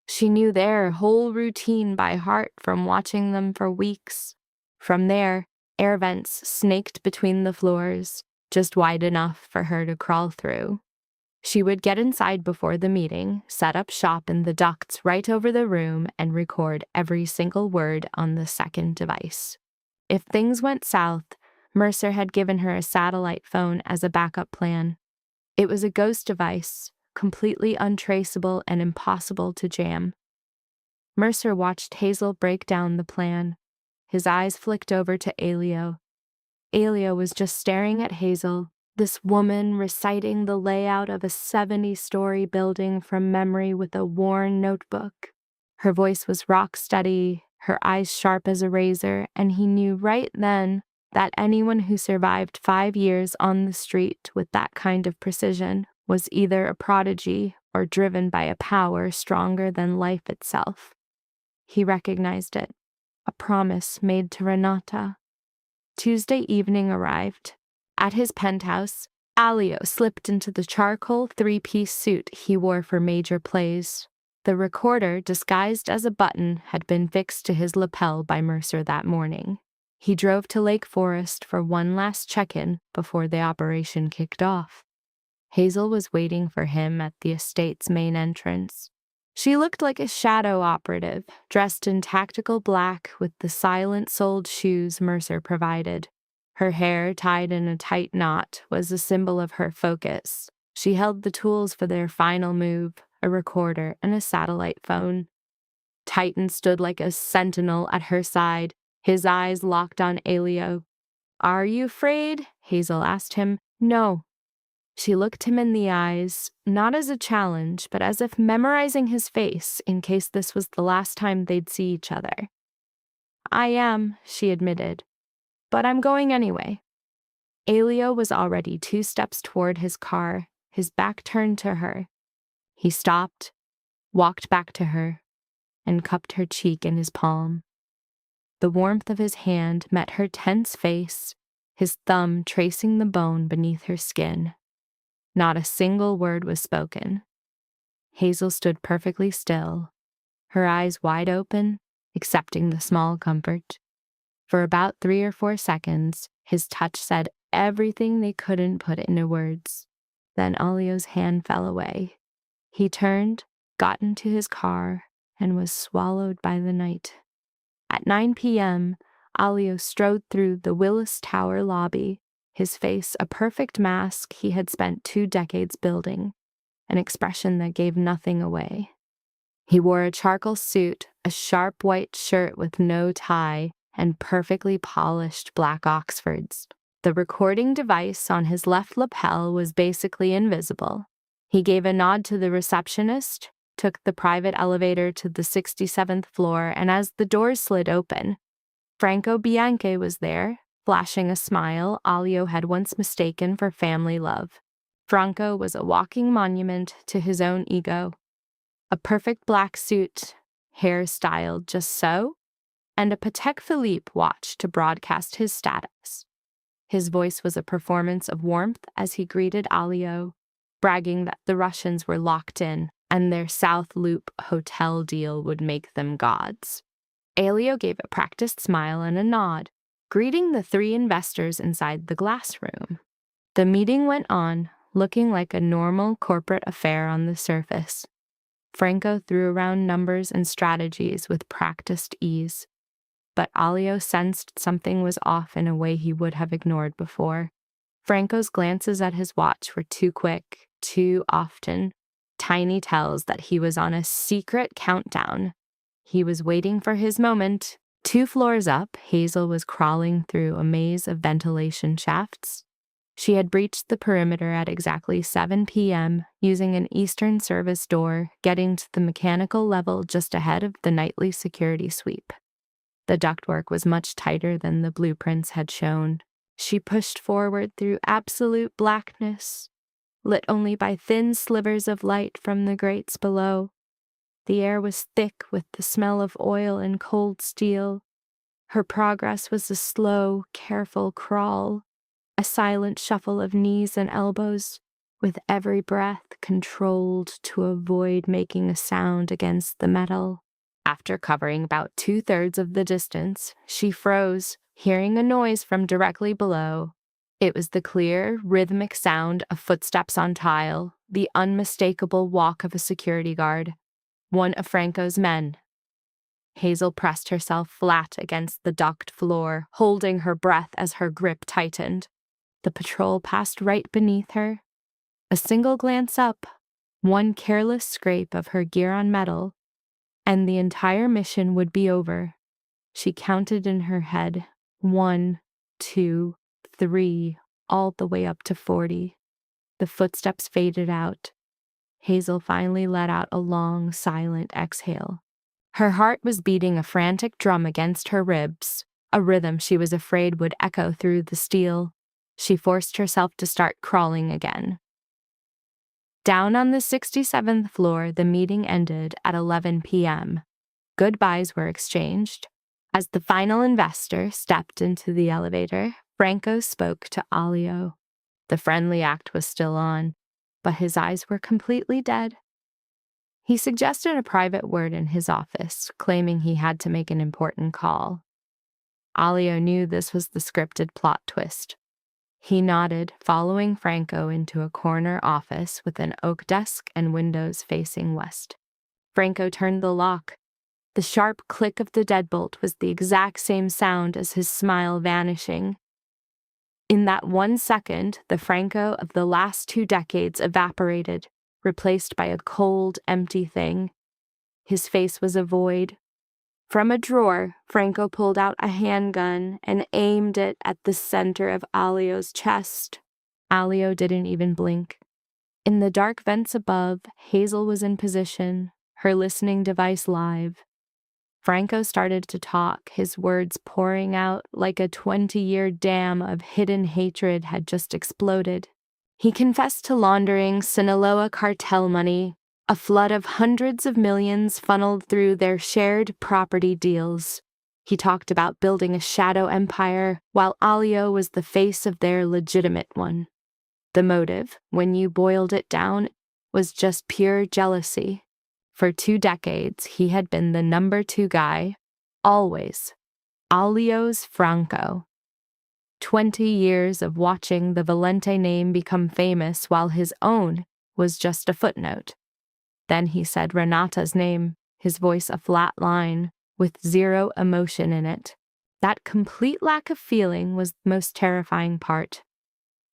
She knew their whole routine by heart from watching them for weeks. From there, air vents snaked between the floors, just wide enough for her to crawl through. She would get inside before the meeting, set up shop in the ducts right over the room, and record every single word on the second device. If things went south, Mercer had given her a satellite phone as a backup plan. It was a ghost device, completely untraceable and impossible to jam. Mercer watched Hazel break down the plan. His eyes flicked over to Alio. Alio was just staring at Hazel, this woman reciting the layout of a 70-story building from memory with a worn notebook. Her voice was rock steady, her eyes sharp as a razor, and he knew right then that anyone who survived 5 years on the street with that kind of precision was either a prodigy or driven by a power stronger than life itself. He recognized it, a promise made to Renata. Tuesday evening arrived. At his penthouse, Alio slipped into the charcoal three-piece suit he wore for major plays. The recorder, disguised as a button, had been fixed to his lapel by Mercer that morning. He drove to Lake Forest for one last check-in before the operation kicked off. Hazel was waiting for him at the estate's main entrance. She looked like a shadow operative, dressed in tactical black with the silent-soled shoes Mercer provided. Her hair, tied in a tight knot, was a symbol of her focus. She held the tools for their final move, a recorder and a satellite phone. Titan stood like a sentinel at her side, his eyes locked on Alio. "Are you afraid?" Hazel asked him. "No." She looked him in the eyes, not as a challenge, but as if memorizing his face in case this was the last time they'd see each other. "I am," she admitted, "but I'm going anyway." Alio was already 2 steps toward his car, his back turned to her. He stopped, walked back to her, and cupped her cheek in his palm. The warmth of his hand met her tense face, his thumb tracing the bone beneath her skin. Not a single word was spoken. Hazel stood perfectly still, her eyes wide open, accepting the small comfort. For about 3 or 4 seconds, his touch said everything they couldn't put into words. Then Alio's hand fell away. He turned, got into his car, and was swallowed by the night. At 9 p.m., Alio strode through the Willis Tower lobby, his face a perfect mask he had spent 2 decades building, an expression that gave nothing away. He wore a charcoal suit, a sharp white shirt with no tie, and perfectly polished black Oxfords. The recording device on his left lapel was basically invisible. He gave a nod to the receptionist, took the private elevator to the 67th floor, and as the doors slid open, Franco Bianchi was there, flashing a smile Alio had once mistaken for family love. Franco was a walking monument to his own ego. A perfect black suit, hair styled just so, and a Patek Philippe watch to broadcast his status. His voice was a performance of warmth as he greeted Alio, bragging that the Russians were locked in and their South Loop hotel deal would make them gods. Alio gave a practiced smile and a nod, greeting the 3 investors inside the glass room. The meeting went on, looking like a normal corporate affair on the surface. Franco threw around numbers and strategies with practiced ease, but Alio sensed something was off in a way he would have ignored before. Franco's glances at his watch were too quick, too often, tiny tells that he was on a secret countdown. He was waiting for his moment. 2 floors up, Hazel was crawling through a maze of ventilation shafts. She had breached the perimeter at exactly 7 p.m., using an Eastern Service door, getting to the mechanical level just ahead of the nightly security sweep. The ductwork was much tighter than the blueprints had shown. She pushed forward through absolute blackness, lit only by thin slivers of light from the grates below. The air was thick with the smell of oil and cold steel. Her progress was a slow, careful crawl, a silent shuffle of knees and elbows, with every breath controlled to avoid making a sound against the metal. After covering about 2/3 of the distance, she froze, hearing a noise from directly below. It was the clear, rhythmic sound of footsteps on tile, the unmistakable walk of a security guard, one of Franco's men. Hazel pressed herself flat against the duct floor, holding her breath as her grip tightened. The patrol passed right beneath her. A single glance up, one careless scrape of her gear on metal, and the entire mission would be over. She counted in her head, 1, 2, 3, all the way up to 40. The footsteps faded out. Hazel finally let out a long, silent exhale. Her heart was beating a frantic drum against her ribs, a rhythm she was afraid would echo through the steel. She forced herself to start crawling again. Down on the 67th floor, the meeting ended at 11 p.m. Goodbyes were exchanged. As the final investor stepped into the elevator, Franco spoke to Alio. The friendly act was still on, but his eyes were completely dead. He suggested a private word in his office, claiming he had to make an important call. Alio knew this was the scripted plot twist. He nodded, following Franco into a corner office with an oak desk and windows facing west. Franco turned the lock. The sharp click of the deadbolt was the exact same sound as his smile vanishing. In that 1 second, the Franco of the last 2 decades evaporated, replaced by a cold, empty thing. His face was a void. From a drawer, Franco pulled out a handgun and aimed it at the center of Alio's chest. Alio didn't even blink. In the dark vents above, Hazel was in position, her listening device live. Franco started to talk, his words pouring out like a 20-year dam of hidden hatred had just exploded. He confessed to laundering Sinaloa cartel money, a flood of hundreds of millions funneled through their shared property deals. He talked about building a shadow empire, while Alio was the face of their legitimate one. The motive, when you boiled it down, was just pure jealousy. For 2 decades, he had been the number 2 guy, always. Alio's Franco. 20 years of watching the Valente name become famous while his own was just a footnote. Then he said Renata's name, his voice a flat line, with zero emotion in it. That complete lack of feeling was the most terrifying part.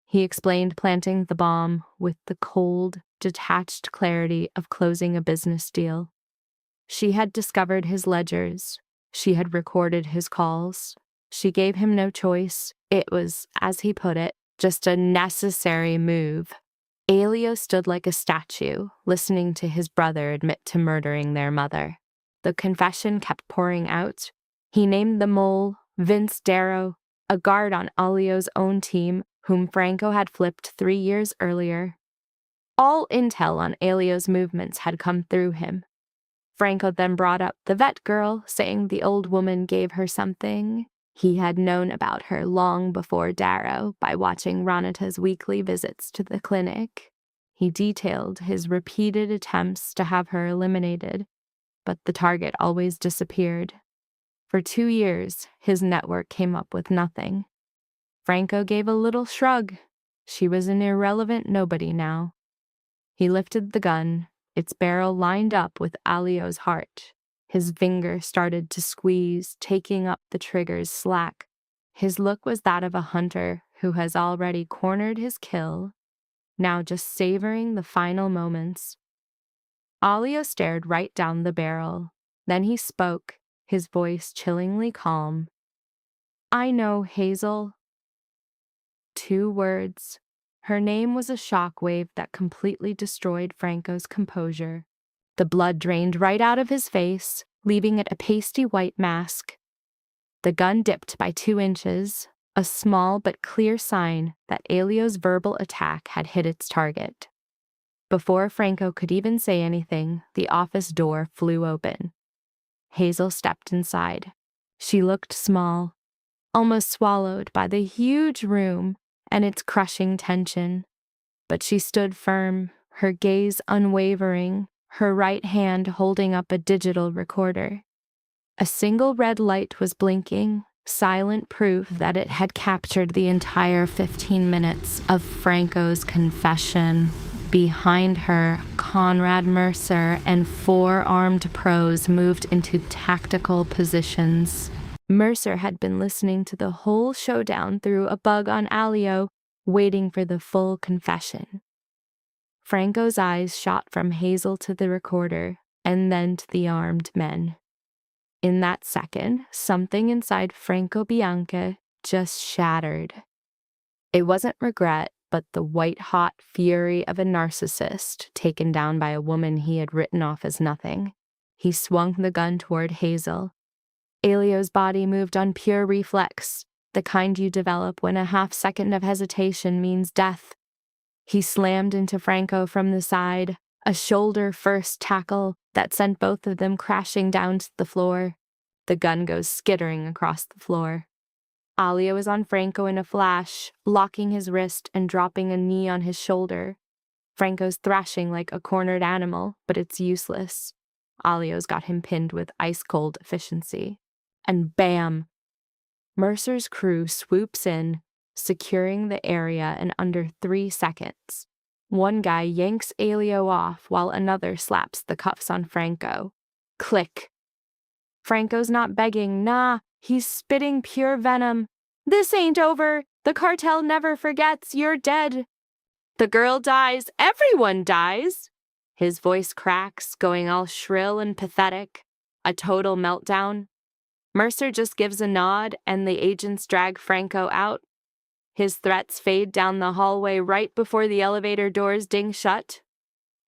He explained planting the bomb with the cold, detached clarity of closing a business deal. She had discovered his ledgers. She had recorded his calls. She gave him no choice. It was, as he put it, just a necessary move. Alio stood like a statue, listening to his brother admit to murdering their mother. The confession kept pouring out. He named the mole, Vince Darrow, a guard on Alio's own team, whom Franco had flipped 3 years earlier. All intel on Alio's movements had come through him. Franco then brought up the vet girl, saying the old woman gave her something. He had known about her long before Darrow by watching Ranata's weekly visits to the clinic. He detailed his repeated attempts to have her eliminated, but the target always disappeared. For 2 years, his network came up with nothing. Franco gave a little shrug. She was an irrelevant nobody now. He lifted the gun, its barrel lined up with Alio's heart. His finger started to squeeze, taking up the trigger's slack. His look was that of a hunter who has already cornered his kill, now just savoring the final moments. Alio stared right down the barrel. Then he spoke, his voice chillingly calm. "I know, Hazel." 2 words. Her name was a shockwave that completely destroyed Franco's composure. The blood drained right out of his face, leaving it a pasty white mask. The gun dipped by 2 inches, a small but clear sign that Alio's verbal attack had hit its target. Before Franco could even say anything, the office door flew open. Hazel stepped inside. She looked small, almost swallowed by the huge room and its crushing tension. But she stood firm, her gaze unwavering, her right hand holding up a digital recorder. A single red light was blinking, silent proof that it had captured the entire 15 minutes of Franco's confession. Behind her, Conrad Mercer and 4 armed pros moved into tactical positions. Mercer had been listening to the whole showdown through a bug on Alio, waiting for the full confession. Franco's eyes shot from Hazel to the recorder, and then to the armed men. In that second, something inside Franco Bianca just shattered. It wasn't regret, but the white-hot fury of a narcissist taken down by a woman he had written off as nothing. He swung the gun toward Hazel. Alio's body moved on pure reflex, the kind you develop when a half-second of hesitation means death. He slammed into Franco from the side, a shoulder-first tackle that sent both of them crashing down to the floor. The gun goes skittering across the floor. Alio is on Franco in a flash, locking his wrist and dropping a knee on his shoulder. Franco's thrashing like a cornered animal, but it's useless. Alio's got him pinned with ice-cold efficiency. And bam! Mercer's crew swoops in, securing the area in under 3 seconds. One guy yanks Alio off while another slaps the cuffs on Franco. Click. Franco's not begging, nah, he's spitting pure venom. This ain't over. The cartel never forgets. You're dead. The girl dies. Everyone dies. His voice cracks, going all shrill and pathetic. A total meltdown. Mercer just gives a nod, and the agents drag Franco out. His threats fade down the hallway right before the elevator doors ding shut.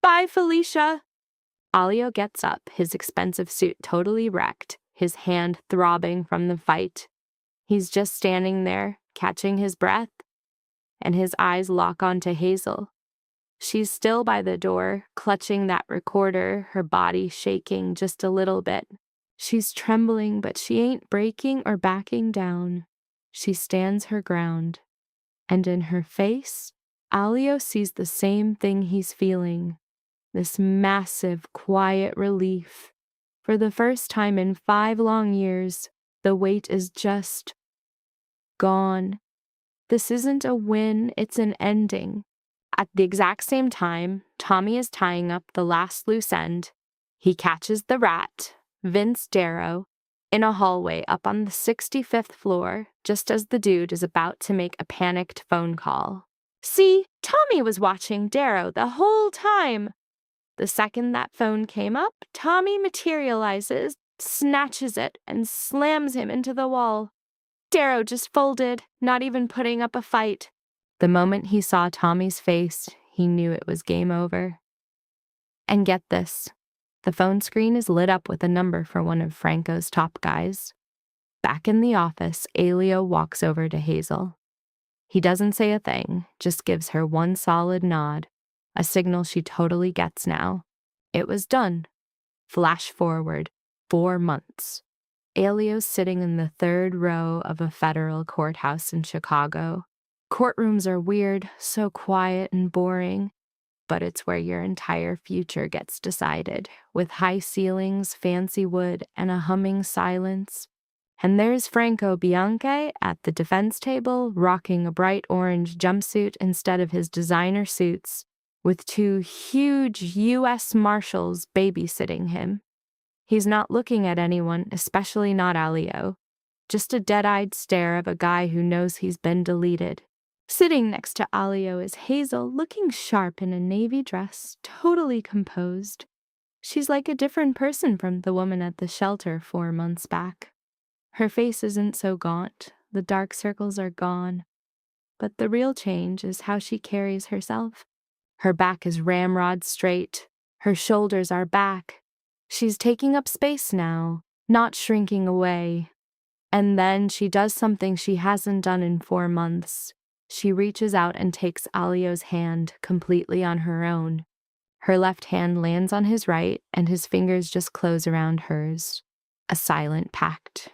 Bye, Felicia. Alio gets up, his expensive suit totally wrecked, his hand throbbing from the fight. He's just standing there, catching his breath, and his eyes lock onto Hazel. She's still by the door, clutching that recorder, her body shaking just a little bit. She's trembling, but she ain't breaking or backing down. She stands her ground. And in her face, Alio sees the same thing he's feeling. This massive, quiet relief. For the first time in 5 long years, the weight is just gone. This isn't a win, it's an ending. At the exact same time, Tommy is tying up the last loose end. He catches the rat, Vince Darrow, in a hallway up on the 65th floor, just as the dude is about to make a panicked phone call. See, Tommy was watching Darrow the whole time. The second that phone came up, Tommy materializes, snatches it, and slams him into the wall. Darrow just folded, not even putting up a fight. The moment he saw Tommy's face, he knew it was game over. And get this, the phone screen is lit up with a number for one of Franco's top guys. Back in the office, Alio walks over to Hazel. He doesn't say a thing, just gives her one solid nod, a signal she totally gets now. It was done. Flash forward, 4 months. Alio's sitting in the 3rd row of a federal courthouse in Chicago. Courtrooms are weird, so quiet and boring, but it's where your entire future gets decided, with high ceilings, fancy wood, and a humming silence. And there's Franco Bianchi at the defense table, rocking a bright orange jumpsuit instead of his designer suits, with 2 huge U.S. Marshals babysitting him. He's not looking at anyone, especially not Alio. Just a dead-eyed stare of a guy who knows he's been deleted. Sitting next to Alio is Hazel, looking sharp in a navy dress, totally composed. She's like a different person from the woman at the shelter 4 months back. Her face isn't so gaunt, the dark circles are gone. But the real change is how she carries herself. Her back is ramrod straight, her shoulders are back. She's taking up space now, not shrinking away. And then she does something she hasn't done in 4 months. She reaches out and takes Alio's hand completely on her own. Her left hand lands on his right, and his fingers just close around hers. A silent pact.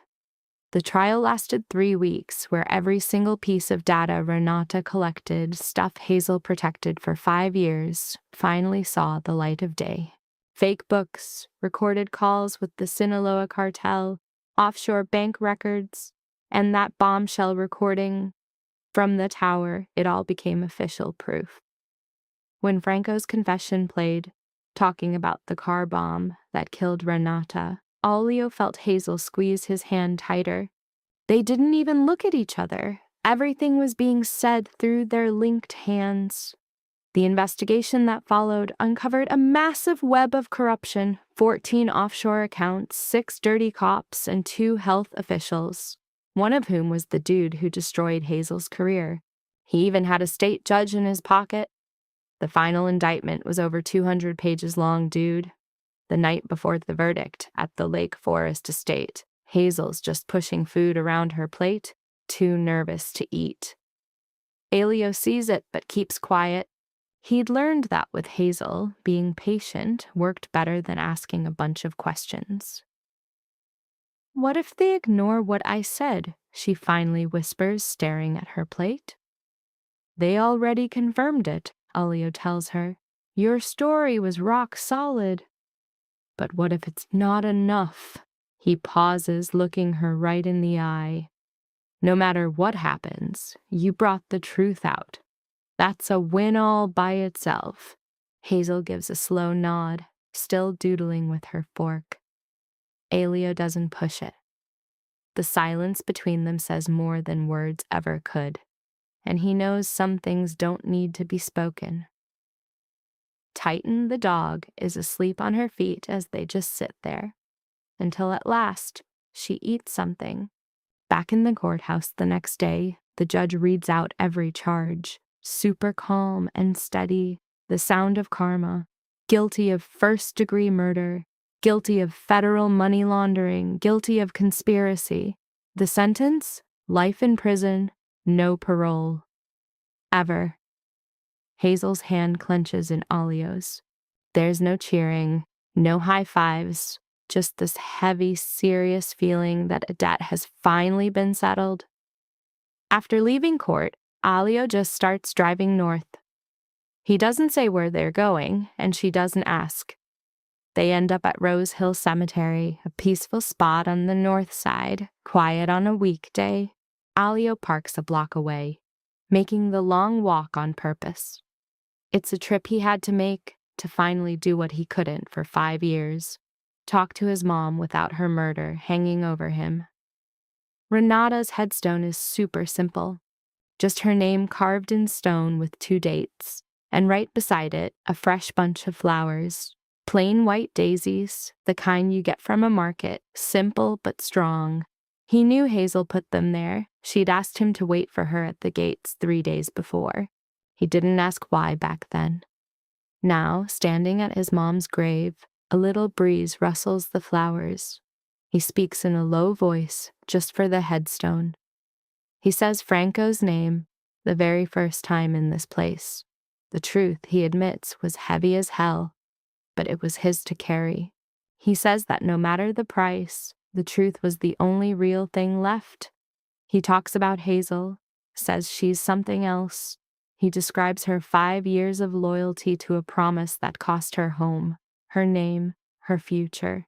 The trial lasted 3 weeks, where every single piece of data Renata collected, stuff Hazel protected for 5 years, finally saw the light of day. Fake books, recorded calls with the Sinaloa cartel, offshore bank records, and that bombshell recording from the tower, it all became official proof. When Franco's confession played, talking about the car bomb that killed Renata, Alio felt Hazel squeeze his hand tighter. They didn't even look at each other. Everything was being said through their linked hands. The investigation that followed uncovered a massive web of corruption, 14 offshore accounts, 6 dirty cops, and 2 health officials, one of whom was the dude who destroyed Hazel's career. He even had a state judge in his pocket. The final indictment was over 200 pages long, dude. The night before the verdict at the Lake Forest estate, Hazel's just pushing food around her plate, too nervous to eat. Alio sees it but keeps quiet. He'd learned that with Hazel, being patient worked better than asking a bunch of questions. "What if they ignore what I said?" she finally whispers, staring at her plate. They already confirmed it, Alio tells her. Your story was rock solid. But what if it's not enough? He pauses, looking her right in the eye. No matter what happens, you brought the truth out. That's a win all by itself. Hazel gives a slow nod, still doodling with her fork. Alio doesn't push it. The silence between them says more than words ever could, and he knows some things don't need to be spoken. Titan, the dog, is asleep on her feet as they just sit there, until at last she eats something. Back in the courthouse the next day, the judge reads out every charge, super calm and steady, the sound of karma, guilty of first-degree murder, guilty of federal money laundering, guilty of conspiracy. The sentence? Life in prison, no parole. Ever. Hazel's hand clenches in Alio's. There's no cheering, no high fives, just this heavy, serious feeling that a debt has finally been settled. After leaving court, Alio just starts driving north. He doesn't say where they're going, and she doesn't ask. They end up at Rose Hill Cemetery, a peaceful spot on the north side, quiet on a weekday. Alio parks a block away, making the long walk on purpose. It's a trip he had to make to finally do what he couldn't for 5 years, talk to his mom without her murder hanging over him. Renata's headstone is super simple, just her name carved in stone with 2 dates, and right beside it, a fresh bunch of flowers. Plain white daisies, the kind you get from a market, simple but strong. He knew Hazel put them there. She'd asked him to wait for her at the gates 3 days before. He didn't ask why back then. Now, standing at his mom's grave, a little breeze rustles the flowers. He speaks in a low voice, just for the headstone. He says Franco's name, the very first time in this place. The truth, he admits, was heavy as hell, but it was his to carry. He says that no matter the price, the truth was the only real thing left. He talks about Hazel, says she's something else. He describes her 5 years of loyalty to a promise that cost her home, her name, her future.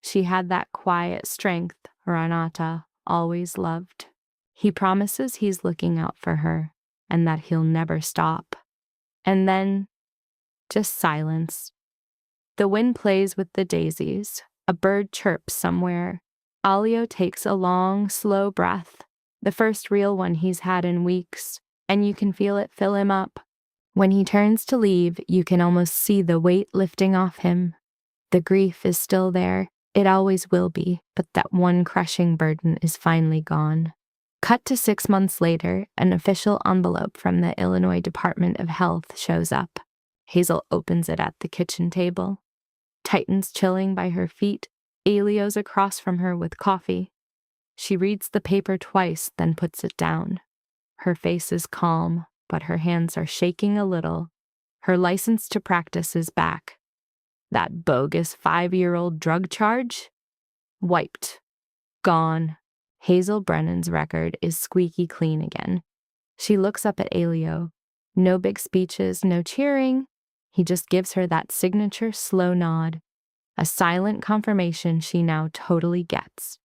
She had that quiet strength Renata always loved. He promises he's looking out for her and that he'll never stop. And then, just silence. The wind plays with the daisies. A bird chirps somewhere. Alio takes a long, slow breath, the first real one he's had in weeks, and you can feel it fill him up. When he turns to leave, you can almost see the weight lifting off him. The grief is still there. It always will be, but that one crushing burden is finally gone. Cut to 6 months later, an official envelope from the Illinois Department of Health shows up. Hazel opens it at the kitchen table. Titan's chilling by her feet. Alio's across from her with coffee. She reads the paper twice, then puts it down. Her face is calm, but her hands are shaking a little. Her license to practice is back. That bogus 5-year-old drug charge? Wiped. Gone. Hazel Brennan's record is squeaky clean again. She looks up at Alio. No big speeches, no cheering. He just gives her that signature slow nod, a silent confirmation she now totally gets.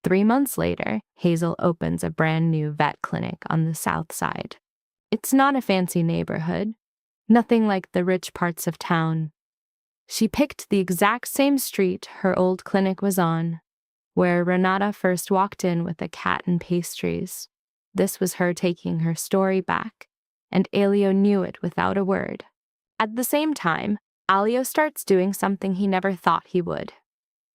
3 months later, Hazel opens a brand new vet clinic on the south side. It's not a fancy neighborhood, nothing like the rich parts of town. She picked the exact same street her old clinic was on, where Renata first walked in with a cat and pastries. This was her taking her story back, and Alio knew it without a word. At the same time, Alio starts doing something he never thought he would.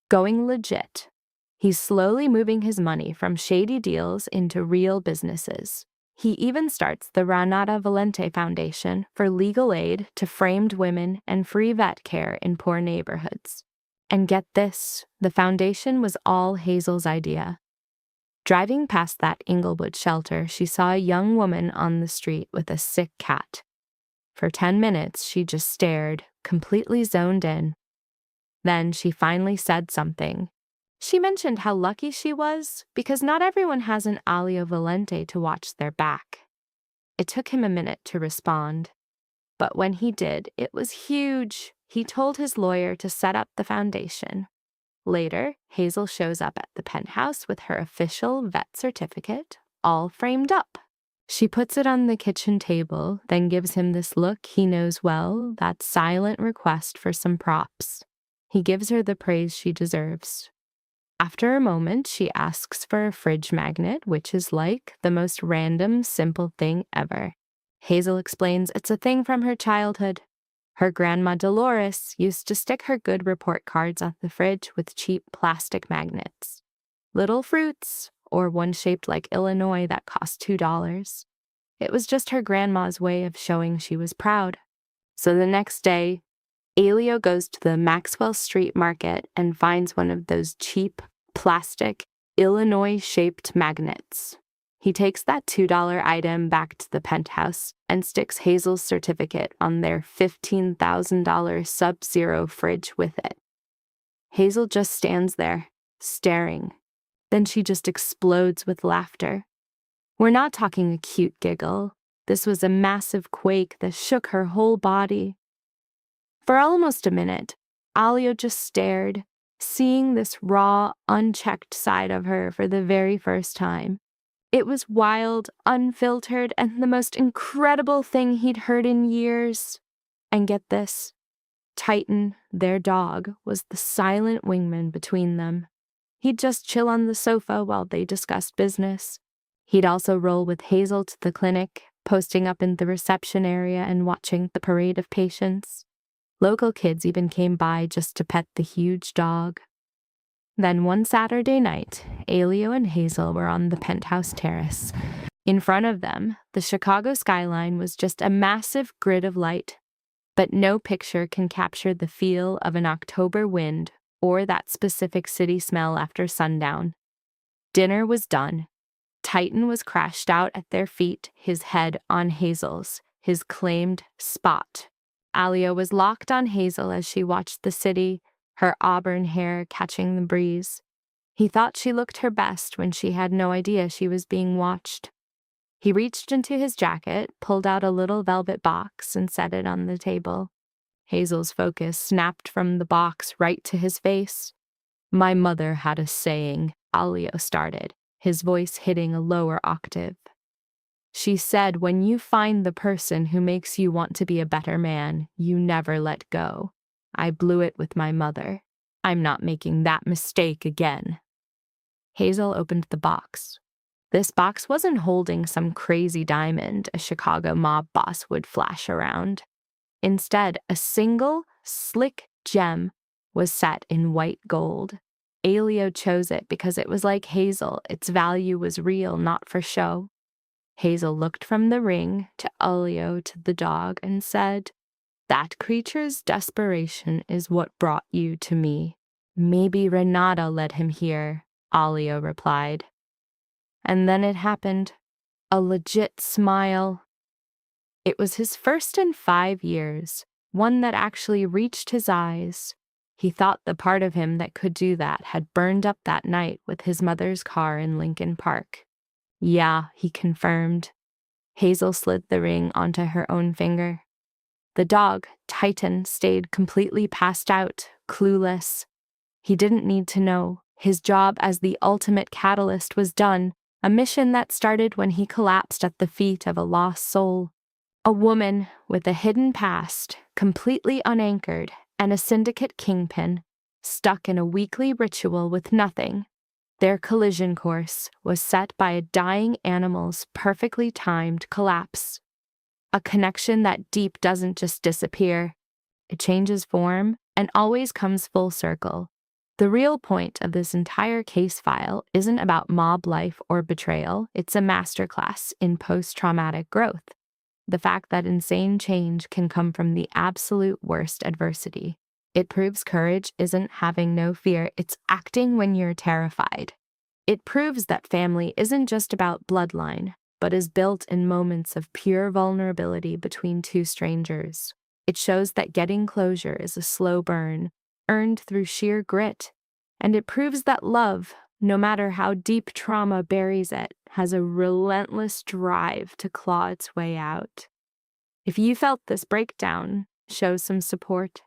Going legit. He's slowly moving his money from shady deals into real businesses. He even starts the Renata Valente Foundation for legal aid to framed women and free vet care in poor neighborhoods. And get this, the foundation was all Hazel's idea. Driving past that Inglewood shelter, she saw a young woman on the street with a sick cat. For 10 minutes, she just stared, completely zoned in. Then she finally said something. She mentioned how lucky she was because not everyone has an Alio Valente to watch their back. It took him a minute to respond. But when he did, it was huge. He told his lawyer to set up the foundation. Later, Hazel shows up at the penthouse with her official vet certificate, all framed up. She puts it on the kitchen table, then gives him this look he knows well, that silent request for some props. He gives her the praise she deserves. After a moment, she asks for a fridge magnet, which is like the most random, simple thing ever. Hazel explains it's a thing from her childhood. Her grandma Dolores used to stick her good report cards on the fridge with cheap plastic magnets. Little fruits, or one shaped like Illinois that cost $2. It was just her grandma's way of showing she was proud. So the next day, Alio goes to the Maxwell Street Market and finds one of those cheap, plastic, Illinois-shaped magnets. He takes that $2 item back to the penthouse and sticks Hazel's certificate on their $15,000 Sub-Zero fridge with it. Hazel just stands there, staring. Then she just explodes with laughter. We're not talking a cute giggle. This was a massive quake that shook her whole body. For almost a minute, Alio just stared, seeing this raw, unchecked side of her for the very first time. It was wild, unfiltered, and the most incredible thing he'd heard in years. And get this, Titan, their dog, was the silent wingman between them. He'd just chill on the sofa while they discussed business. He'd also roll with Hazel to the clinic, posting up in the reception area and watching the parade of patients. Local kids even came by just to pet the huge dog. Then one Saturday night, Alio and Hazel were on the penthouse terrace. In front of them, the Chicago skyline was just a massive grid of light. But no picture can capture the feel of an October wind or that specific city smell after sundown. Dinner was done. Titan was crashed out at their feet, his head on Hazel's, his claimed spot. Alio was locked on Hazel as she watched the city, her auburn hair catching the breeze. He thought she looked her best when she had no idea she was being watched. He reached into his jacket, pulled out a little velvet box, and set it on the table. Hazel's focus snapped from the box right to his face. "My mother had a saying," Alio started, his voice hitting a lower octave. "She said, when you find the person who makes you want to be a better man, you never let go. I blew it with my mother. I'm not making that mistake again." Hazel opened the box. This box wasn't holding some crazy diamond a Chicago mob boss would flash around. Instead, a single, slick gem was set in white gold. Alio chose it because it was like Hazel. Its value was real, not for show. Hazel looked from the ring to Alio to the dog and said, "That creature's desperation is what brought you to me." "Maybe Renata led him here," Alio replied. And then it happened. A legit smile. It was his first in 5 years, one that actually reached his eyes. He thought the part of him that could do that had burned up that night with his mother's car in Lincoln Park. "Yeah," he confirmed. Hazel slid the ring onto her own finger. The dog, Titan, stayed completely passed out, clueless. He didn't need to know. His job as the ultimate catalyst was done, a mission that started when he collapsed at the feet of a lost soul. A woman with a hidden past, completely unanchored, and a syndicate kingpin, stuck in a weekly ritual with nothing. Their collision course was set by a dying animal's perfectly timed collapse. A connection that deep doesn't just disappear. It changes form and always comes full circle. The real point of this entire case file isn't about mob life or betrayal. It's a masterclass in post-traumatic growth. The fact that insane change can come from the absolute worst adversity. It proves courage isn't having no fear, it's acting when you're terrified. It proves that family isn't just about bloodline, but is built in moments of pure vulnerability between two strangers. It shows that getting closure is a slow burn, earned through sheer grit. And it proves that love, no matter how deep trauma buries it, has a relentless drive to claw its way out. If you felt this breakdown, show some support.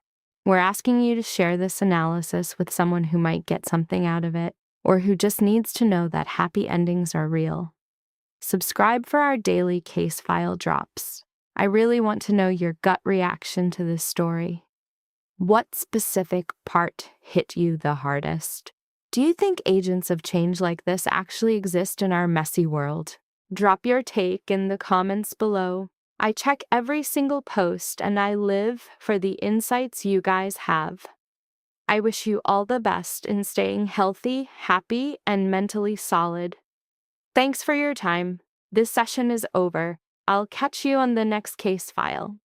We're asking you to share this analysis with someone who might get something out of it, or who just needs to know that happy endings are real. Subscribe for our daily case file drops. I really want to know your gut reaction to this story. What specific part hit you the hardest? Do you think agents of change like this actually exist in our messy world? Drop your take in the comments below. I check every single post and I live for the insights you guys have. I wish you all the best in staying healthy, happy, and mentally solid. Thanks for your time. This session is over. I'll catch you on the next case file.